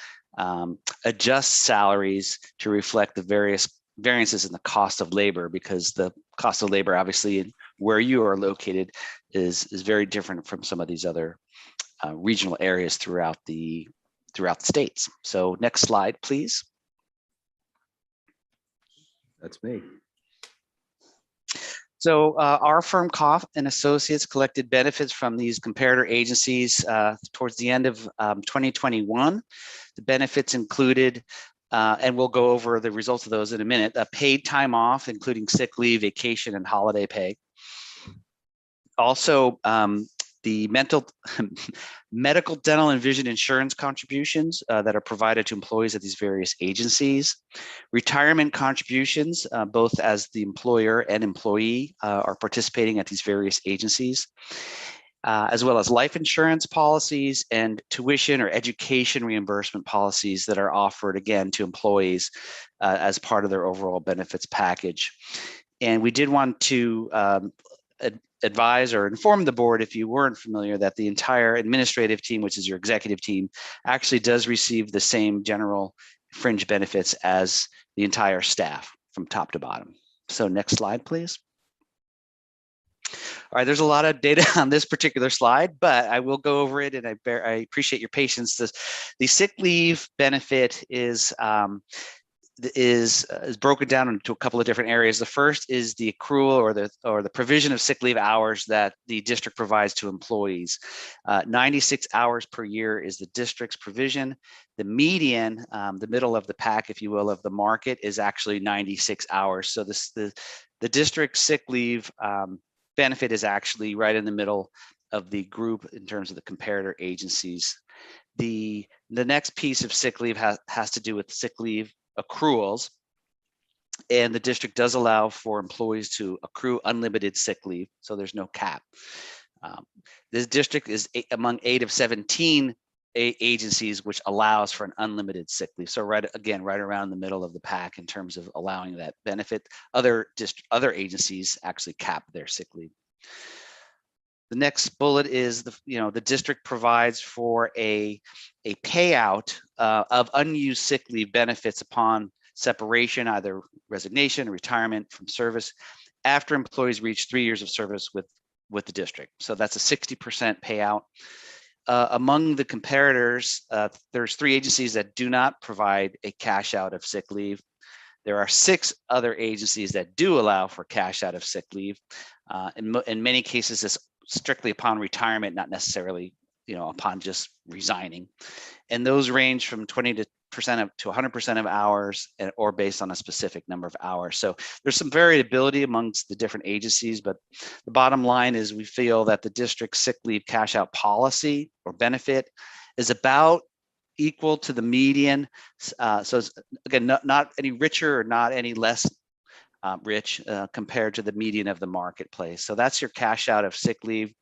adjust salaries to reflect the various variances in the cost of labor, because the cost of labor, obviously, where you are located is very different from some of these other regional areas throughout the states. So next slide, please. That's me. So our firm, Koff and Associates, collected benefits from these comparator agencies towards the end of 2021. The benefits included, and we'll go over the results of those in a minute, paid time off, including sick leave, vacation, and holiday pay. Also, the medical, dental, and vision insurance contributions that are provided to employees at these various agencies. Retirement contributions, both as the employer and employee are participating at these various agencies, as well as life insurance policies and tuition or education reimbursement policies that are offered, again, to employees as part of their overall benefits package. And we did want to advise or inform the board, if you weren't familiar, that the entire administrative team, which is your executive team, actually does receive the same general fringe benefits as the entire staff from top to bottom. So next slide, please. All right, there's a lot of data on this particular slide, but I will go over it, and I appreciate your patience. The sick leave benefit is broken down into a couple of different areas. The first is the accrual or the provision of sick leave hours that the district provides to employees. 96 hours per year is the district's provision. The median, the middle of the pack, if you will, of the market is actually 96 hours. So the district sick leave benefit is actually right in the middle of the group in terms of the comparator agencies. The next piece of sick leave has to do with sick leave accruals, and the district does allow for employees to accrue unlimited sick leave, so there's no cap. This district is among 8 of 17 agencies which allows for an unlimited sick leave. So right around the middle of the pack in terms of allowing that benefit. Other agencies actually cap their sick leave. The next bullet is the district provides for a payout of unused sick leave benefits upon separation, either resignation or retirement from service, after employees reach 3 years of service with the district. So that's a 60% payout. Among the comparators, there's 3 agencies that do not provide a cash out of sick leave. There are 6 other agencies that do allow for cash out of sick leave. In many cases, it's strictly upon retirement, not necessarily, upon just resigning. And those range from 20% to 100% of hours, or based on a specific number of hours. So there's some variability amongst the different agencies, but the bottom line is we feel that the district sick leave cash out policy or benefit is about equal to the median. So it's, again, not any richer or not any less rich compared to the median of the marketplace. So that's your cash out of sick leave.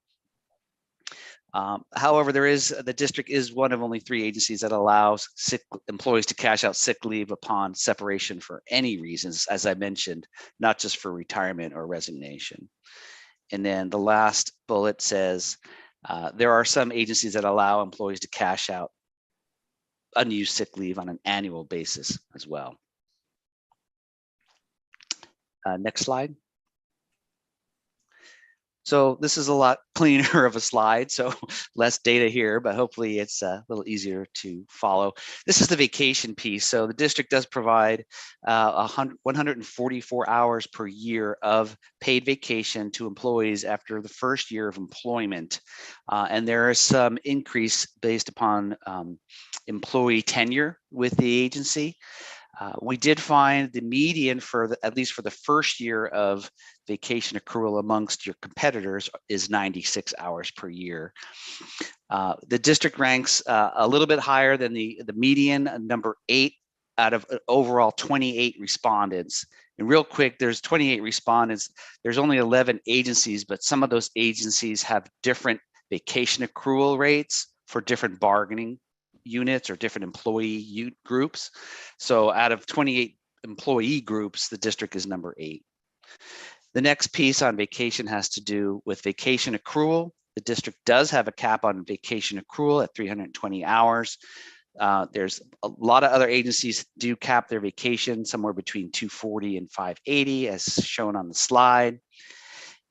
However, the district is one of only 3 agencies that allows employees to cash out sick leave upon separation for any reasons, as I mentioned, not just for retirement or resignation. And then the last bullet says there are some agencies that allow employees to cash out unused sick leave on an annual basis as well. Next slide. So this is a lot cleaner of a slide, so less data here, but hopefully it's a little easier to follow. This is the vacation piece. So the district does provide 144 hours per year of paid vacation to employees after the first year of employment. And there is some increase based upon employee tenure with the agency. We did find the median at least for the first year of vacation accrual amongst your competitors is 96 hours per year. The district ranks a little bit higher than the median, number 8 out of overall 28 respondents. And real quick, there's 28 respondents. There's only 11 agencies, but some of those agencies have different vacation accrual rates for different bargaining units or different employee groups. So out of 28 employee groups, the district is number 8. The next piece on vacation has to do with vacation accrual. The district does have a cap on vacation accrual at 320 hours. There's a lot of other agencies do cap their vacation somewhere between 240 and 580 as shown on the slide.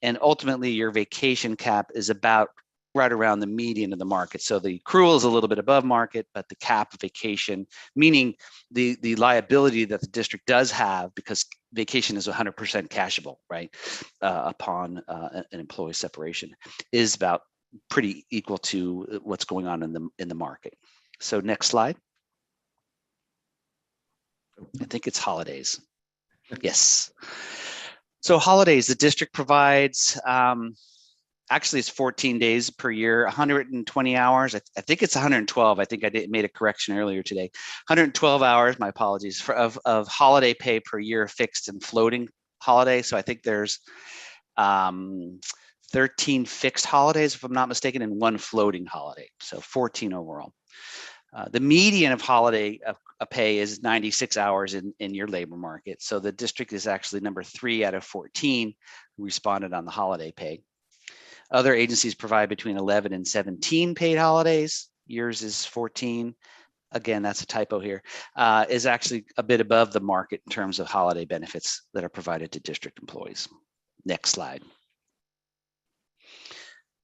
And ultimately your vacation cap is about right around the median of the market. So the accrual is a little bit above market, but the cap of vacation, meaning the liability that the district does have, because vacation is 100% cashable, right, upon an employee separation, is about pretty equal to what's going on in the market. So next slide. I think it's holidays. Yes. So holidays, the district provides, actually it's 14 days per year, 120 hours. I think it's 112. I think I made a correction earlier today. 112 hours, my apologies, of holiday pay per year, fixed and floating holiday. So I think there's 13 fixed holidays, if I'm not mistaken, and 1 floating holiday. So 14 overall. The median of holiday pay is 96 hours in your labor market. So the district is actually number 3 out of 14 who responded on the holiday pay. Other agencies provide between 11 and 17 paid holidays. Yours is 14. Again, that's a typo here. Is actually a bit above the market in terms of holiday benefits that are provided to district employees. Next slide.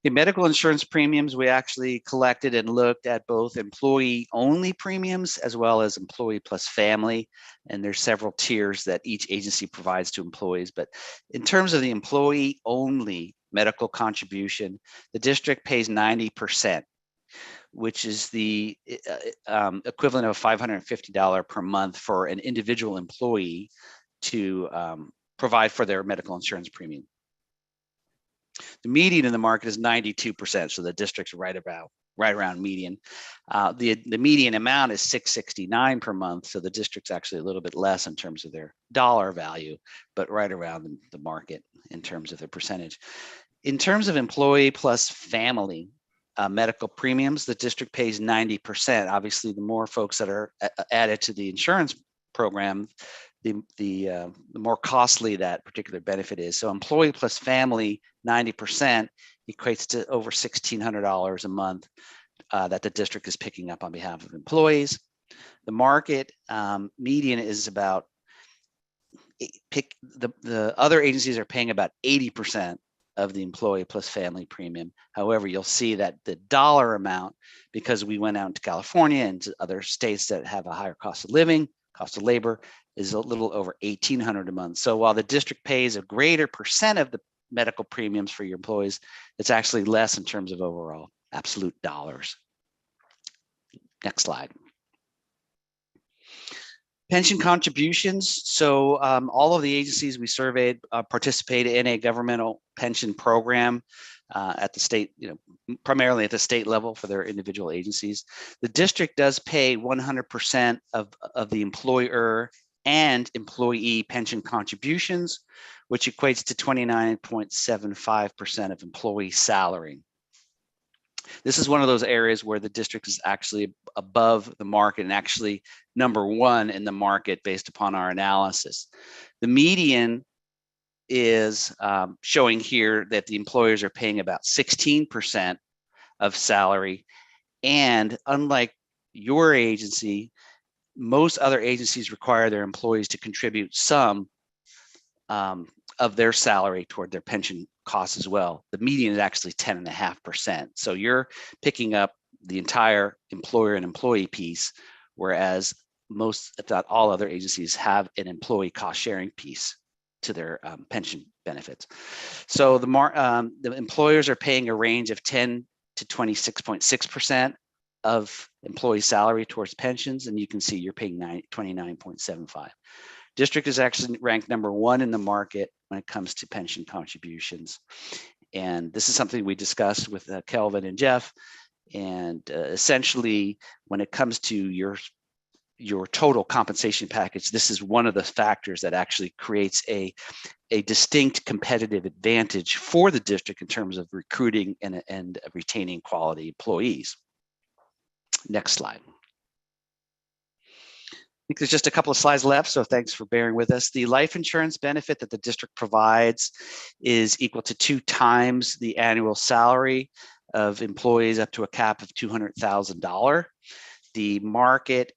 In medical insurance premiums, we actually collected and looked at both employee-only premiums as well as employee plus family. And there's several tiers that each agency provides to employees. But in terms of the employee-only medical contribution, the district pays 90%, which is the equivalent of $550 per month for an individual employee to provide for their medical insurance premium. The median in the market is 92%, so the district's right around median. The median amount is $669 per month, so the district's actually a little bit less in terms of their dollar value, but right around the market in terms of their percentage. In terms of employee plus family medical premiums, the district pays 90%. Obviously, the more folks that are added to the insurance program, the more costly that particular benefit is. So employee plus family, 90% equates to over $1,600 a month that the district is picking up on behalf of employees. The market median is about the other agencies are paying about 80% of the employee plus family premium. However, you'll see that the dollar amount, because we went out to California and to other states that have a higher cost of living, cost of labor, is a little over $1,800 a month. So while the district pays a greater percent of the medical premiums for your employees, it's actually less in terms of overall absolute dollars. Next slide. Pension contributions. So all of the agencies we surveyed participate in a governmental pension program at the state, primarily at the state level for their individual agencies. The district does pay 100% of the employer and employee pension contributions, which equates to 29.75% of employee salary. This is one of those areas where the district is actually above the market and actually #1 in the market based upon our analysis. The median is showing here that the employers are paying about 16% of salary. And unlike your agency, most other agencies require their employees to contribute some of their salary toward their pension costs as well. The median is actually 10.5%. So you're picking up the entire employer and employee piece, whereas most, if not all, other agencies have an employee cost sharing piece to their pension benefits. So the employers are paying a range of 10 to 26.6% of employee salary towards pensions, and you can see you're paying 29.75. District is actually ranked #1 in the market when it comes to pension contributions. And this is something we discussed with Kelvin and Jeff. And essentially, when it comes to your total compensation package, this is one of the factors that actually creates a distinct competitive advantage for the district in terms of recruiting and retaining quality employees. Next slide. I think there's just a couple of slides left, so thanks for bearing with us. The life insurance benefit that the district provides is equal to 2 times the annual salary of employees up to a cap of $200,000. The market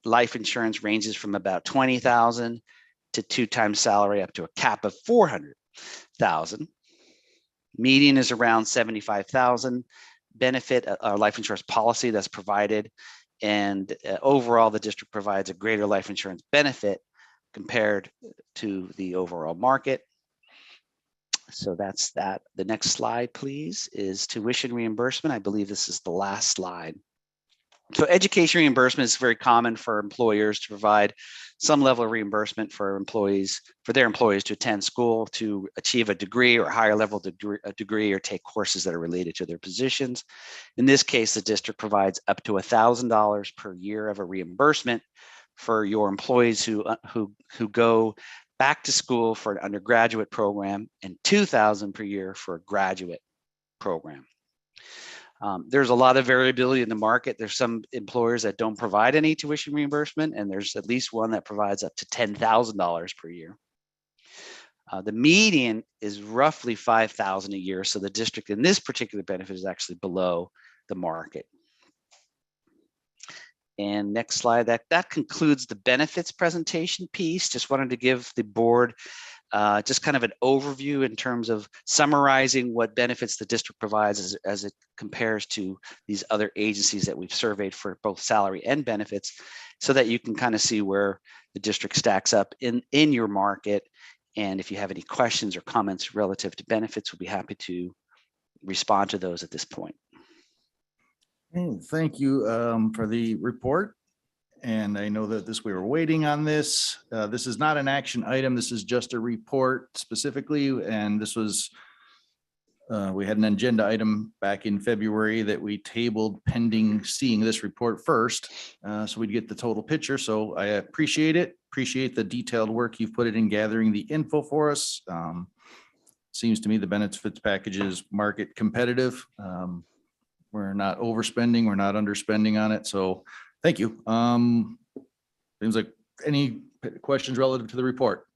life insurance ranges from about $20,000 to 2 times salary up to a cap of $400,000. Median is around $75,000. Benefit, our life insurance policy that's provided. And overall, the district provides a greater life insurance benefit compared to the overall market. So that's that. The next slide, please, is tuition reimbursement. I believe this is the last slide. So education reimbursement is very common for employers to provide some level of reimbursement for their employees to attend school, to achieve a degree or higher level degree or take courses that are related to their positions. In this case, the district provides up to $1,000 per year of a reimbursement for your employees who go back to school for an undergraduate program, and $2,000 per year for a graduate program. There's a lot of variability in the market. There's some employers that don't provide any tuition reimbursement, and there's at least one that provides up to $10,000 per year. The median is roughly $5,000 a year, so the district in this particular benefit is actually below the market. And next slide, that concludes the benefits presentation piece. Just wanted to give the board just kind of an overview in terms of summarizing what benefits the district provides as it compares to these other agencies that we've surveyed for both salary and benefits, so that you can kind of see where the district stacks up in your market. And if you have any questions or comments relative to benefits, we'll be happy to respond to those at this point. Thank you for the report. And I know that we were waiting on this. This is not an action item. This is just a report specifically. And this was, we had an agenda item back in February that we tabled pending seeing this report first. So we'd get the total picture. So I appreciate it. Appreciate the detailed work you've put it in gathering the info for us. Seems to me the benefits package is market competitive. We're not overspending. We're not underspending on it. So thank you. Seems like any questions relative to the report?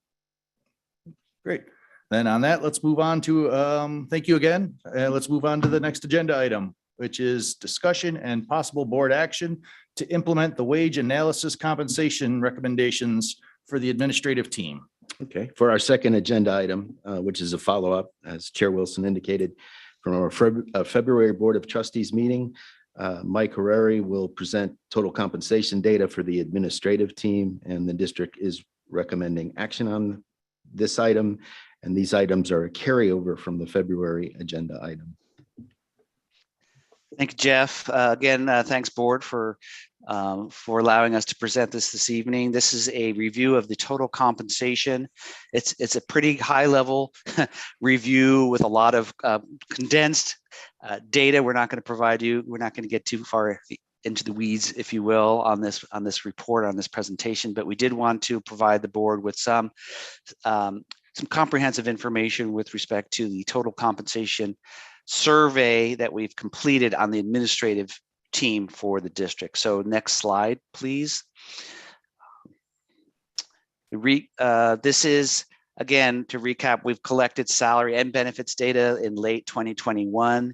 Great. Then on that, let's move on to, thank you again. Let's move on to the next agenda item, which is discussion and possible board action to implement the wage analysis compensation recommendations for the administrative team. Okay, for our second agenda item, which is a follow-up, as Chair Wilson indicated, from our February Board of Trustees meeting, Mike Harari will present total compensation data for the administrative team, and the district is recommending action on this item. And these items are a carryover from the February agenda item. Thank you, Jeff. Again, thanks board for allowing us to present this evening. This is a review of the total compensation. It's a pretty high level review with a lot of condensed data. We're not going to provide you. We're not going to get too far into the weeds, if you will, on this report, on this presentation. But we did want to provide the board with some comprehensive information with respect to the total compensation survey that we've completed on the administrative team for the district. So next slide, please. This is, again, to recap, we've collected salary and benefits data in late 2021.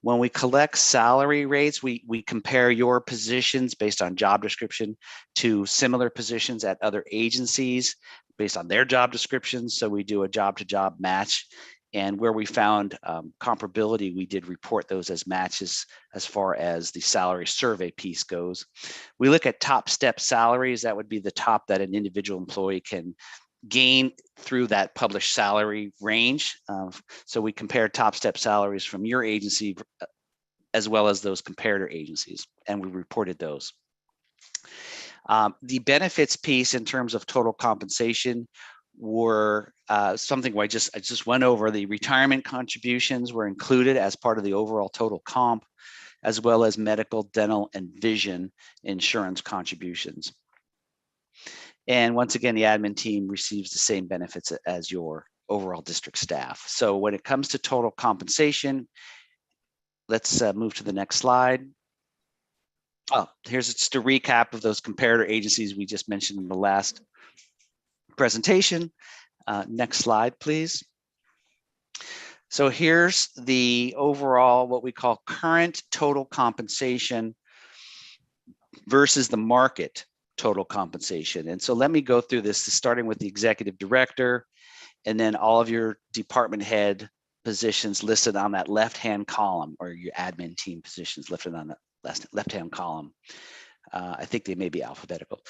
When we collect salary rates, we compare your positions based on job description to similar positions at other agencies based on their job descriptions. So we do a job-to-job match. And where we found comparability, we did report those as matches as far as the salary survey piece goes. We look at top step salaries. That would be the top that an individual employee can gain through that published salary range. So we compare top step salaries from your agency as well as those comparator agencies, and we reported those. The benefits piece in terms of total compensation were something where I just went over. The retirement contributions were included as part of the overall total comp, as well as medical, dental, and vision insurance contributions. And once again, the admin team receives the same benefits as your overall district staff. So when it comes to total compensation, let's move to the next slide. Oh, here's just a recap of those comparator agencies we just mentioned in the last presentation. Next slide, please. So here's the overall, what we call current total compensation versus the market total compensation. And so let me go through this, starting with the executive director, and then all of your department head positions listed on that left-hand column, or your admin team positions listed on that left-hand column. I think they may be alphabetical.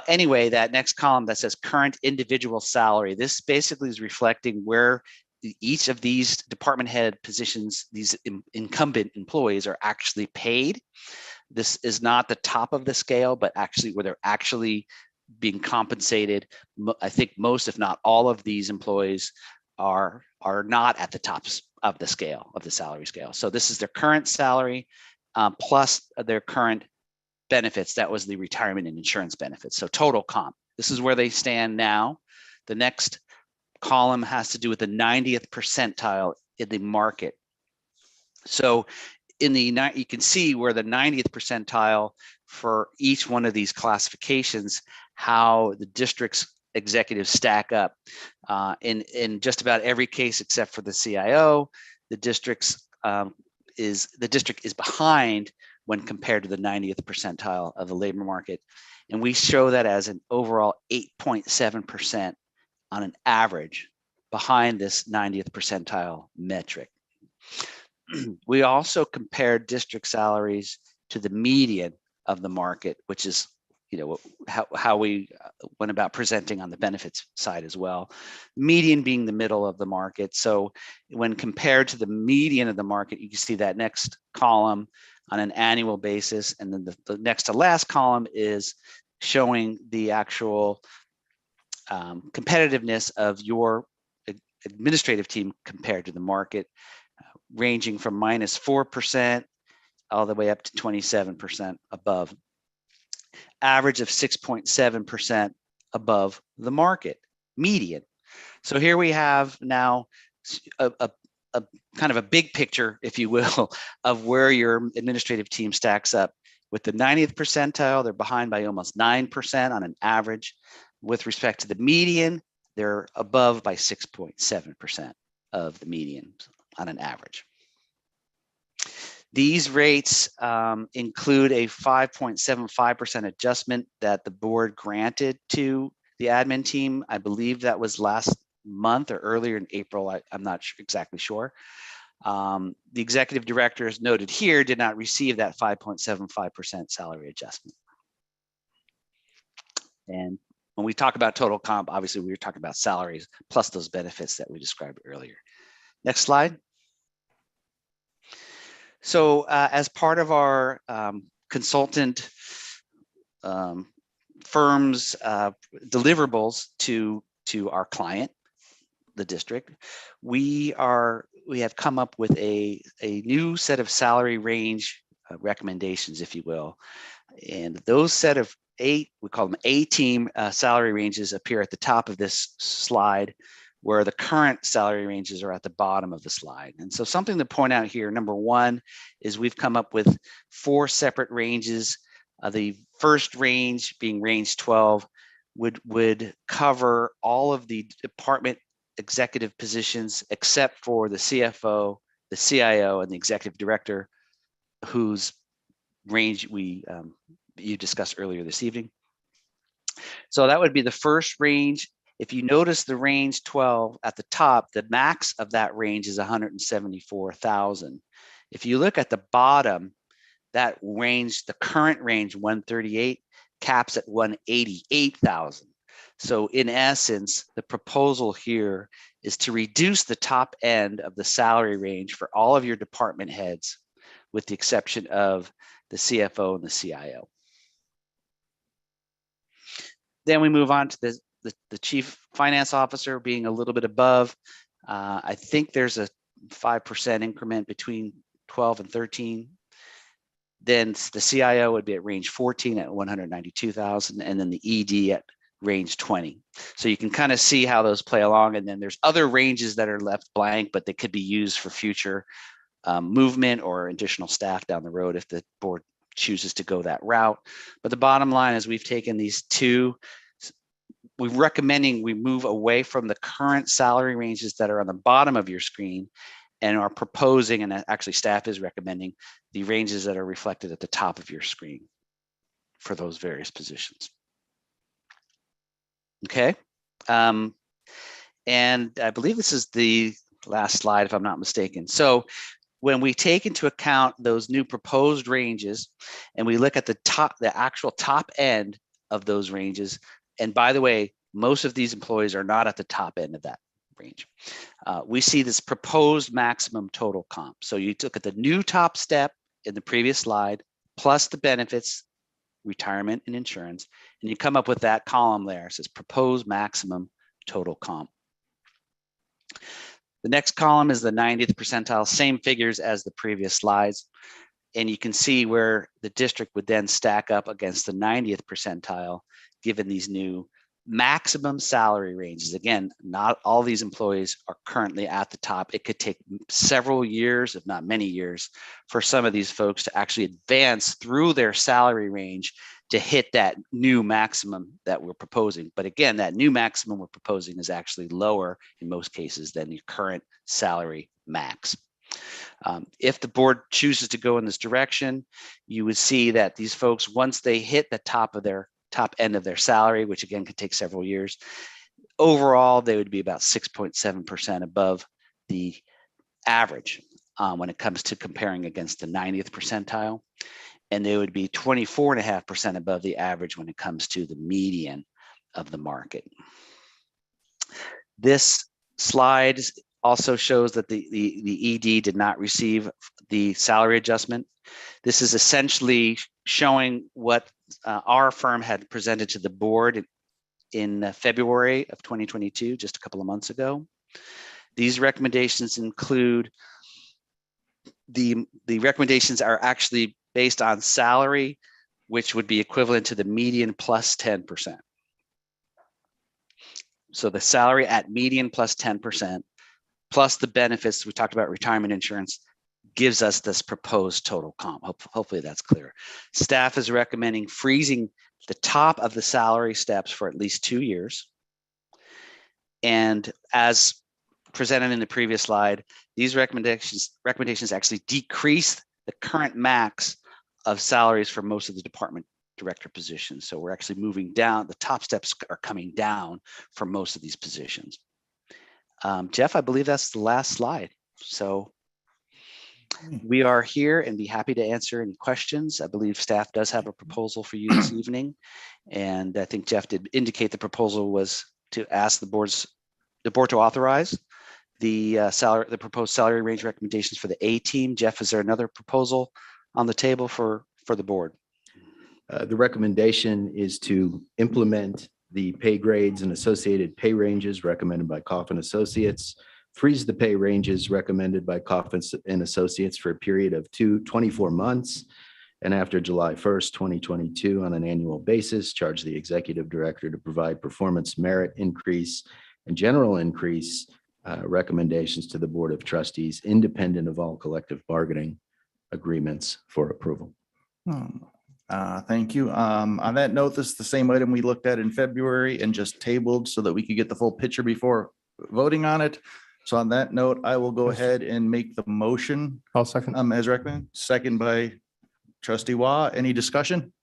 Anyway, that next column that says current individual salary, this basically is reflecting where each of these department head positions, these incumbent employees, are actually paid. This is not the top of the scale, but actually where they're actually being compensated. I think most, if not all, of these employees are not at the tops of the scale, of the salary scale. So this is their current salary plus their current benefits. That was the retirement and insurance benefits. So total comp. This is where they stand now. The next column has to do with the 90th percentile in the market. So in the, you can see where the 90th percentile for each one of these classifications, how the district's executives stack up. In just about every case except for the CIO, the district is behind when compared to the 90th percentile of the labor market. And we show that as an overall 8.7% on an average behind this 90th percentile metric. We also compared district salaries to the median of the market, which is, you know, how we went about presenting on the benefits side as well. Median being the middle of the market. So when compared to the median of the market, you can see that next column on an annual basis. And then the next to last column is showing the actual competitiveness of your administrative team compared to the market, ranging from -4% all the way up to 27% above. Average of 6.7% above the market median. So here we have now a kind of a big picture, if you will, of where your administrative team stacks up. With the 90th percentile, they're behind by almost 9% on an average. With respect to the median, they're above by 6.7% of the median on an average. These rates include a 5.75% adjustment that the board granted to the admin team, I believe that was last month or earlier in April. I'm not exactly sure. The executive director, as noted here, did not receive that 5.75% salary adjustment. And when we talk about total comp, obviously we were talking about salaries plus those benefits that we described earlier. Next slide. So as part of our consultant firms deliverables to our client, the district, we have come up with a new set of salary range recommendations, if you will. And those set of 8, we call them A-team salary ranges, appear at the top of this slide, where the current salary ranges are at the bottom of the slide. And so something to point out here, number 1, is we've come up with 4 separate ranges. The first range, being range 12, would cover all of the department executive positions except for the CFO, the CIO, and the executive director, whose range you discussed earlier this evening. So that would be the first range. If you notice the range 12 at the top, the max of that range is 174,000. If you look at the bottom, that range, the current range 138, caps at 188,000. So in essence, the proposal here is to reduce the top end of the salary range for all of your department heads, with the exception of the CFO and the CIO. Then we move on to the chief finance officer being a little bit above. I think there's a 5% increment between 12 and 13. Then the CIO would be at range 14 at 192,000, and then the ED at range 20. So you can kind of see how those play along. And then there's other ranges that are left blank, but they could be used for future movement or additional staff down the road if the board chooses to go that route. But the bottom line is we've taken these 2, we're recommending we move away from the current salary ranges that are on the bottom of your screen and are proposing, and actually staff is recommending, the ranges that are reflected at the top of your screen for those various positions. Okay. And I believe this is the last slide, if I'm not mistaken. So when we take into account those new proposed ranges and we look at the actual top end of those ranges, and by the way, most of these employees are not at the top end of that range, we see this proposed maximum total comp. So you look at the new top step in the previous slide, plus the benefits, retirement and insurance, and you come up with that column there. It says proposed maximum total comp. The next column is the 90th percentile, same figures as the previous slides. And you can see where the district would then stack up against the 90th percentile, given these new maximum salary ranges. Again, not all these employees are currently at the top. It could take several years, if not many years, for some of these folks to actually advance through their salary range to hit that new maximum that we're proposing. But again, that new maximum we're proposing is actually lower in most cases than the current salary max. If the board chooses to go in this direction, you would see that these folks, once they hit the top end of their salary, which again could take several years, overall they would be about 6.7% above the average when it comes to comparing against the 90th percentile. And they would be 24.5% above the average when it comes to the median of the market. This slide also shows that the ED did not receive the salary adjustment. This is essentially showing what our firm had presented to the board in February of 2022, just a couple of months ago. These recommendations include the recommendations are actually based on salary, which would be equivalent to the median plus 10%. So the salary at median plus 10%, plus the benefits, we talked about retirement insurance, gives us this proposed total comp. Hopefully that's clear. Staff is recommending freezing the top of the salary steps for at least 2 years. And as presented in the previous slide, these recommendations actually decrease the current max of salaries for most of the department director position. So we're actually moving down. The top steps are coming down for most of these positions. Jeff, I believe that's the last slide. So we are here and be happy to answer any questions. I believe staff does have a proposal for you this evening. And I think Jeff did indicate the proposal was to ask the board to authorize the proposed salary range recommendations for the A team. Jeff, is there another proposal on the table for the board? The recommendation is to implement the pay grades and associated pay ranges recommended by Coffin Associates, freeze the pay ranges recommended by Coffin and Associates for a period of 24 months, and after July 1st, 2022, on an annual basis, charge the executive director to provide performance merit increase and general increase recommendations to the Board of Trustees, independent of all collective bargaining agreements for approval. Thank you. On that note, this is the same item we looked at in February and just tabled so that we could get the full picture before voting on it. So on that note, I will go ahead and make the motion. I'll second. As recommended, second by Trustee Wah. Any discussion?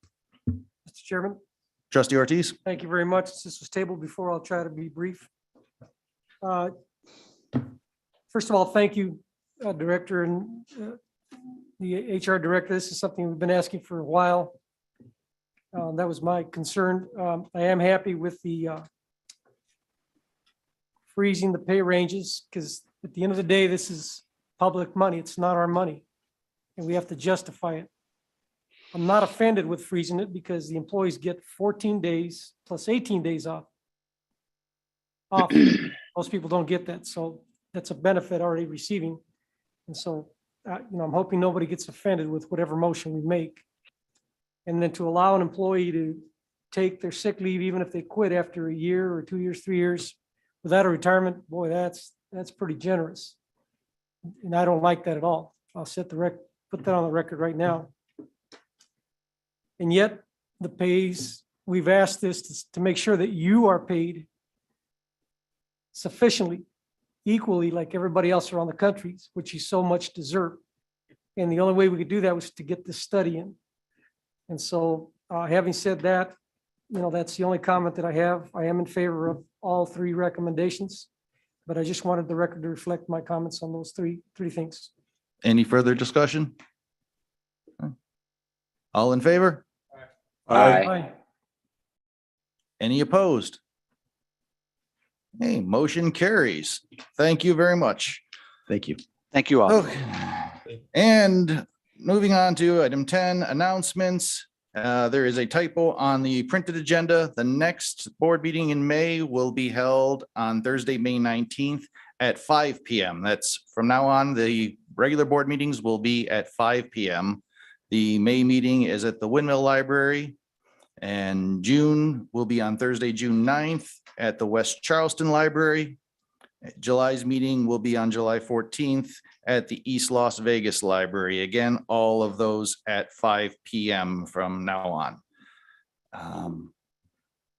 Mr. Chairman, Trustee Ortiz? thank you very much. This was tabled before. I'll try to be brief. First of all, thank you, Director and the HR Director. This is something we've been asking for a while. That was my concern. I am happy with the freezing the pay ranges, because at the end of the day, this is public money. It's not our money, and we have to justify it. I'm not offended with freezing it because the employees get 14 days plus 18 days off. Most people don't get that, so that's a benefit already receiving. And so, I'm hoping nobody gets offended with whatever motion we make. And then to allow an employee to take their sick leave, even if they quit after a year or 2 years, 3 years, without a retirement, boy, that's pretty generous. And I don't like that at all. I'll put that on the record right now. And yet the pays, we've asked this to make sure that you are paid sufficiently, equally like everybody else around the country, which you so much deserve. And the only way we could do that was to get this study in. And so having said that, that's the only comment that I have. I am in favor of all three recommendations, but I just wanted the record to reflect my comments on those three things. Any further discussion? All in favor? Aye. Any opposed? Hey, motion carries. Thank you very much. Thank you. Thank you all. Okay. And moving on to item 10, announcements. There is a typo on the printed agenda. The next board meeting in May will be held on Thursday, May 19th at 5 p.m. That's from now on, the regular board meetings will be at 5 p.m. The May meeting is at the Windmill Library, and June will be on Thursday, June 9th at the West Charleston Library. July's meeting will be on July 14th at the East Las Vegas Library. Again, all of those at 5 p.m. from now on.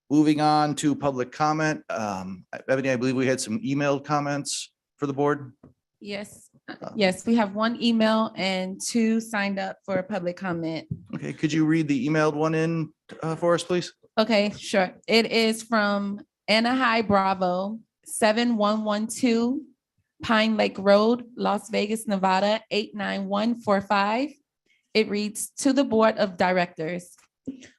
Moving on to public comment. Ebony, I believe we had some emailed comments for the board. Yes, yes, we have one email and 2 signed up for a public comment. Okay, could you read the emailed one in for us, please? Okay, sure. It is from Anahai Bravo, 7112 Pine Lake Road, Las Vegas, Nevada, 89145. It reads, to the Board of Directors.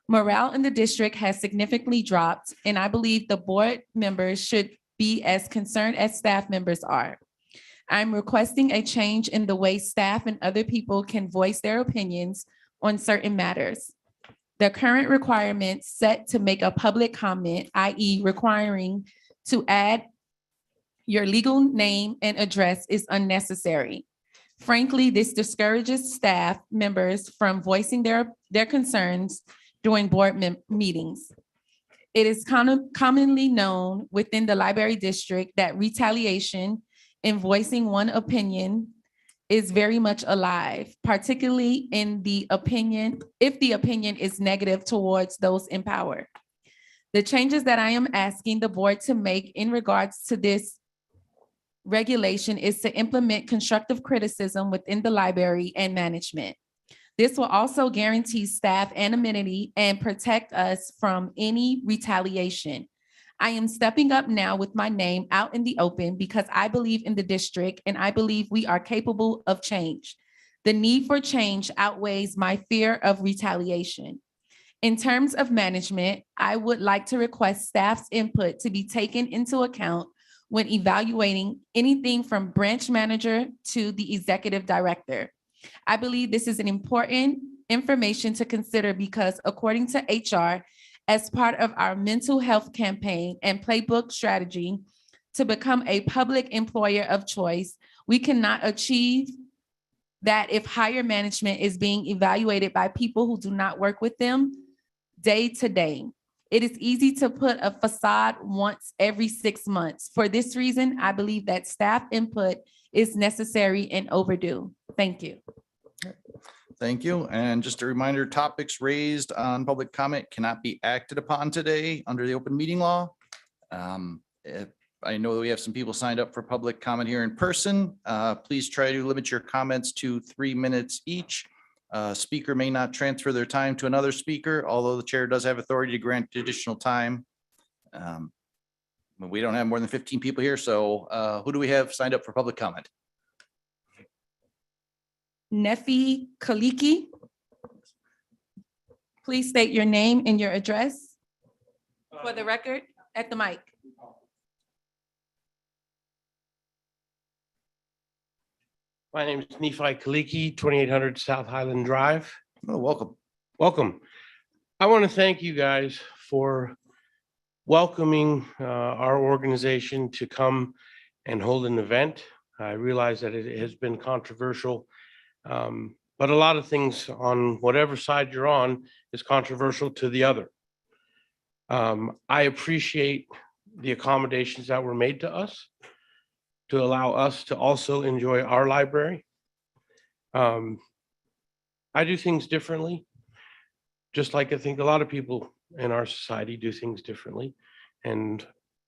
Morale in the district has significantly dropped, and I believe the board members should be as concerned as staff members are. I'm requesting a change in the way staff and other people can voice their opinions on certain matters. The current requirements set to make a public comment, i.e. requiring to add your legal name and address, is unnecessary. Frankly, this discourages staff members from voicing their concerns during board meetings. It is commonly known within the library district that retaliation in voicing one opinion is very much alive, particularly if the opinion is negative towards those in power. The changes that I am asking the board to make in regards to this regulation is to implement constructive criticism within the library and management. This will also guarantee staff anonymity and protect us from any retaliation. I am stepping up now with my name out in the open because I believe in the district and I believe we are capable of change. The need for change outweighs my fear of retaliation. In terms of management, I would like to request staff's input to be taken into account when evaluating anything from branch manager to the executive director. I believe this is an important information to consider because according to HR, as part of our mental health campaign and playbook strategy to become a public employer of choice, we cannot achieve that if higher management is being evaluated by people who do not work with them day to day. It is easy to put a facade once every 6 months. For this reason, I believe that staff input is necessary and overdue. Thank you. Thank you. And just a reminder, topics raised on public comment cannot be acted upon today under the open meeting law. If I know that we have some people signed up for public comment here in person. Please try to limit your comments to 3 minutes each. Speaker may not transfer their time to another speaker, although the chair does have authority to grant additional time. But we don't have more than 15 people here, so who do we have signed up for public comment? Nefi Kaliki. Please state your name and your address for the record at the mic. My name is Nephi Kaliki, 2800 South Highland Drive. Oh, welcome. Welcome. I want to thank you guys for welcoming our organization to come and hold an event. I realize that it has been controversial, but a lot of things on whatever side you're on is controversial to the other. I appreciate the accommodations that were made to us to allow us to also enjoy our library. I do things differently, just like I think a lot of people in our society do things differently. And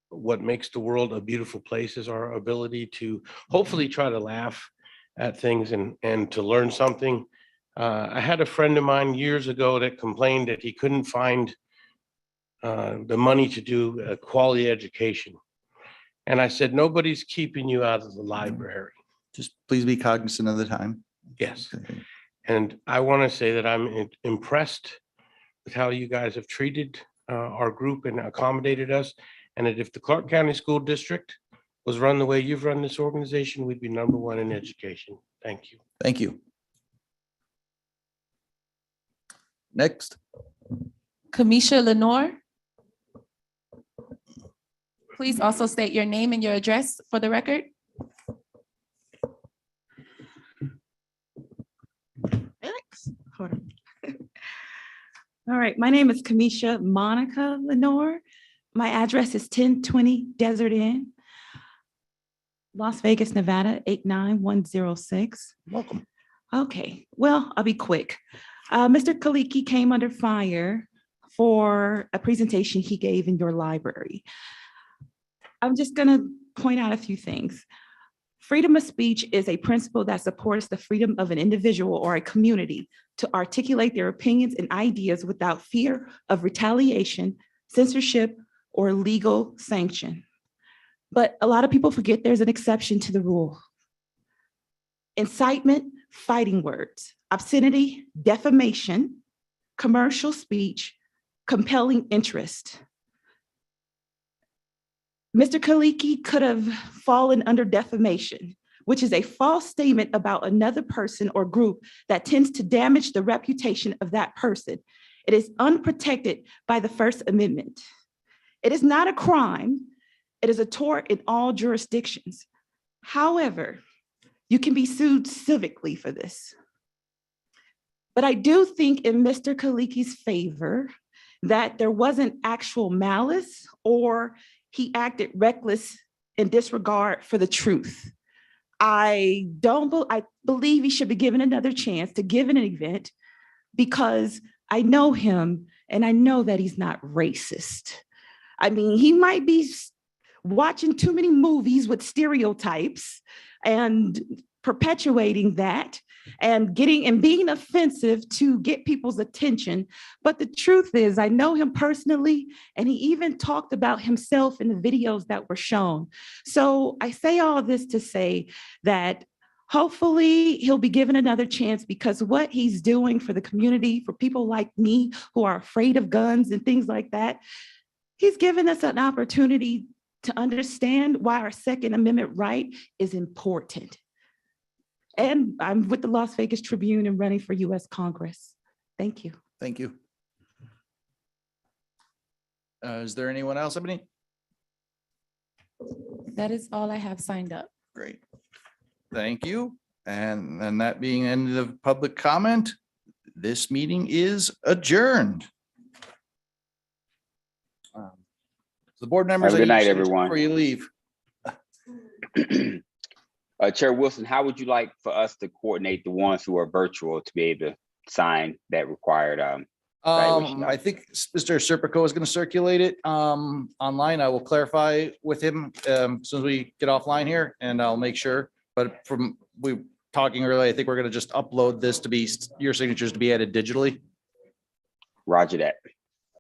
what makes the world a beautiful place is our ability to hopefully try to laugh at things and to learn something. I had a friend of mine years ago that complained that he couldn't find the money to do a quality education. And I said, nobody's keeping you out of the library. Just please be cognizant of the time. Yes. And I want to say that I'm impressed with how you guys have treated our group and accommodated us. And that if the Clark County School District was run the way you've run this organization, we'd be #1 in education. Thank you. Thank you. Next. Kamisha Lenore. Please also state your name and your address for the record. Hold on. All right, my name is Kamisha Monica Lenore. My address is 1020 Desert Inn, Las Vegas, Nevada, 89106. Welcome. Okay, well, I'll be quick. Mr. Kaliki came under fire for a presentation he gave in your library. I'm just gonna point out a few things. Freedom of speech is a principle that supports the freedom of an individual or a community to articulate their opinions and ideas without fear of retaliation, censorship, or legal sanction. But a lot of people forget there's an exception to the rule. Incitement, fighting words, obscenity, defamation, commercial speech, compelling interest. Mr. Kaliki could have fallen under defamation, which is a false statement about another person or group that tends to damage the reputation of that person. It is unprotected by the First Amendment. It is not a crime. It is a tort in all jurisdictions. However, you can be sued civically for this. But I do think in Mr. Kaliki's favor that there wasn't actual malice or he acted reckless in disregard for the truth. I believe he should be given another chance to give an event because I know him and I know that he's not racist. I mean, he might be watching too many movies with stereotypes and perpetuating that and being offensive to get people's attention. But the truth is, I know him personally, and he even talked about himself in the videos that were shown. So I say all this to say that hopefully he'll be given another chance, because what he's doing for the community, for people like me who are afraid of guns and things like that, he's given us an opportunity to understand why our Second Amendment right is important. And I'm with the Las Vegas Tribune and running for US Congress. Thank you. Thank you. Is there anyone else? Ebony? That is all I have signed up. Great. Thank you. And then that being end of public comment, this meeting is adjourned. The board members. Have a good night, any changes everyone. Before you leave. Chair Wilson, how would you like for us to coordinate the ones who are virtual to be able to sign that required? I think Mr. Serpico is going to circulate it online. I will clarify with him as soon as we get offline here, and I'll make sure. But from we talking earlier, I think we're going to just upload this to be your signatures to be added digitally. Roger that.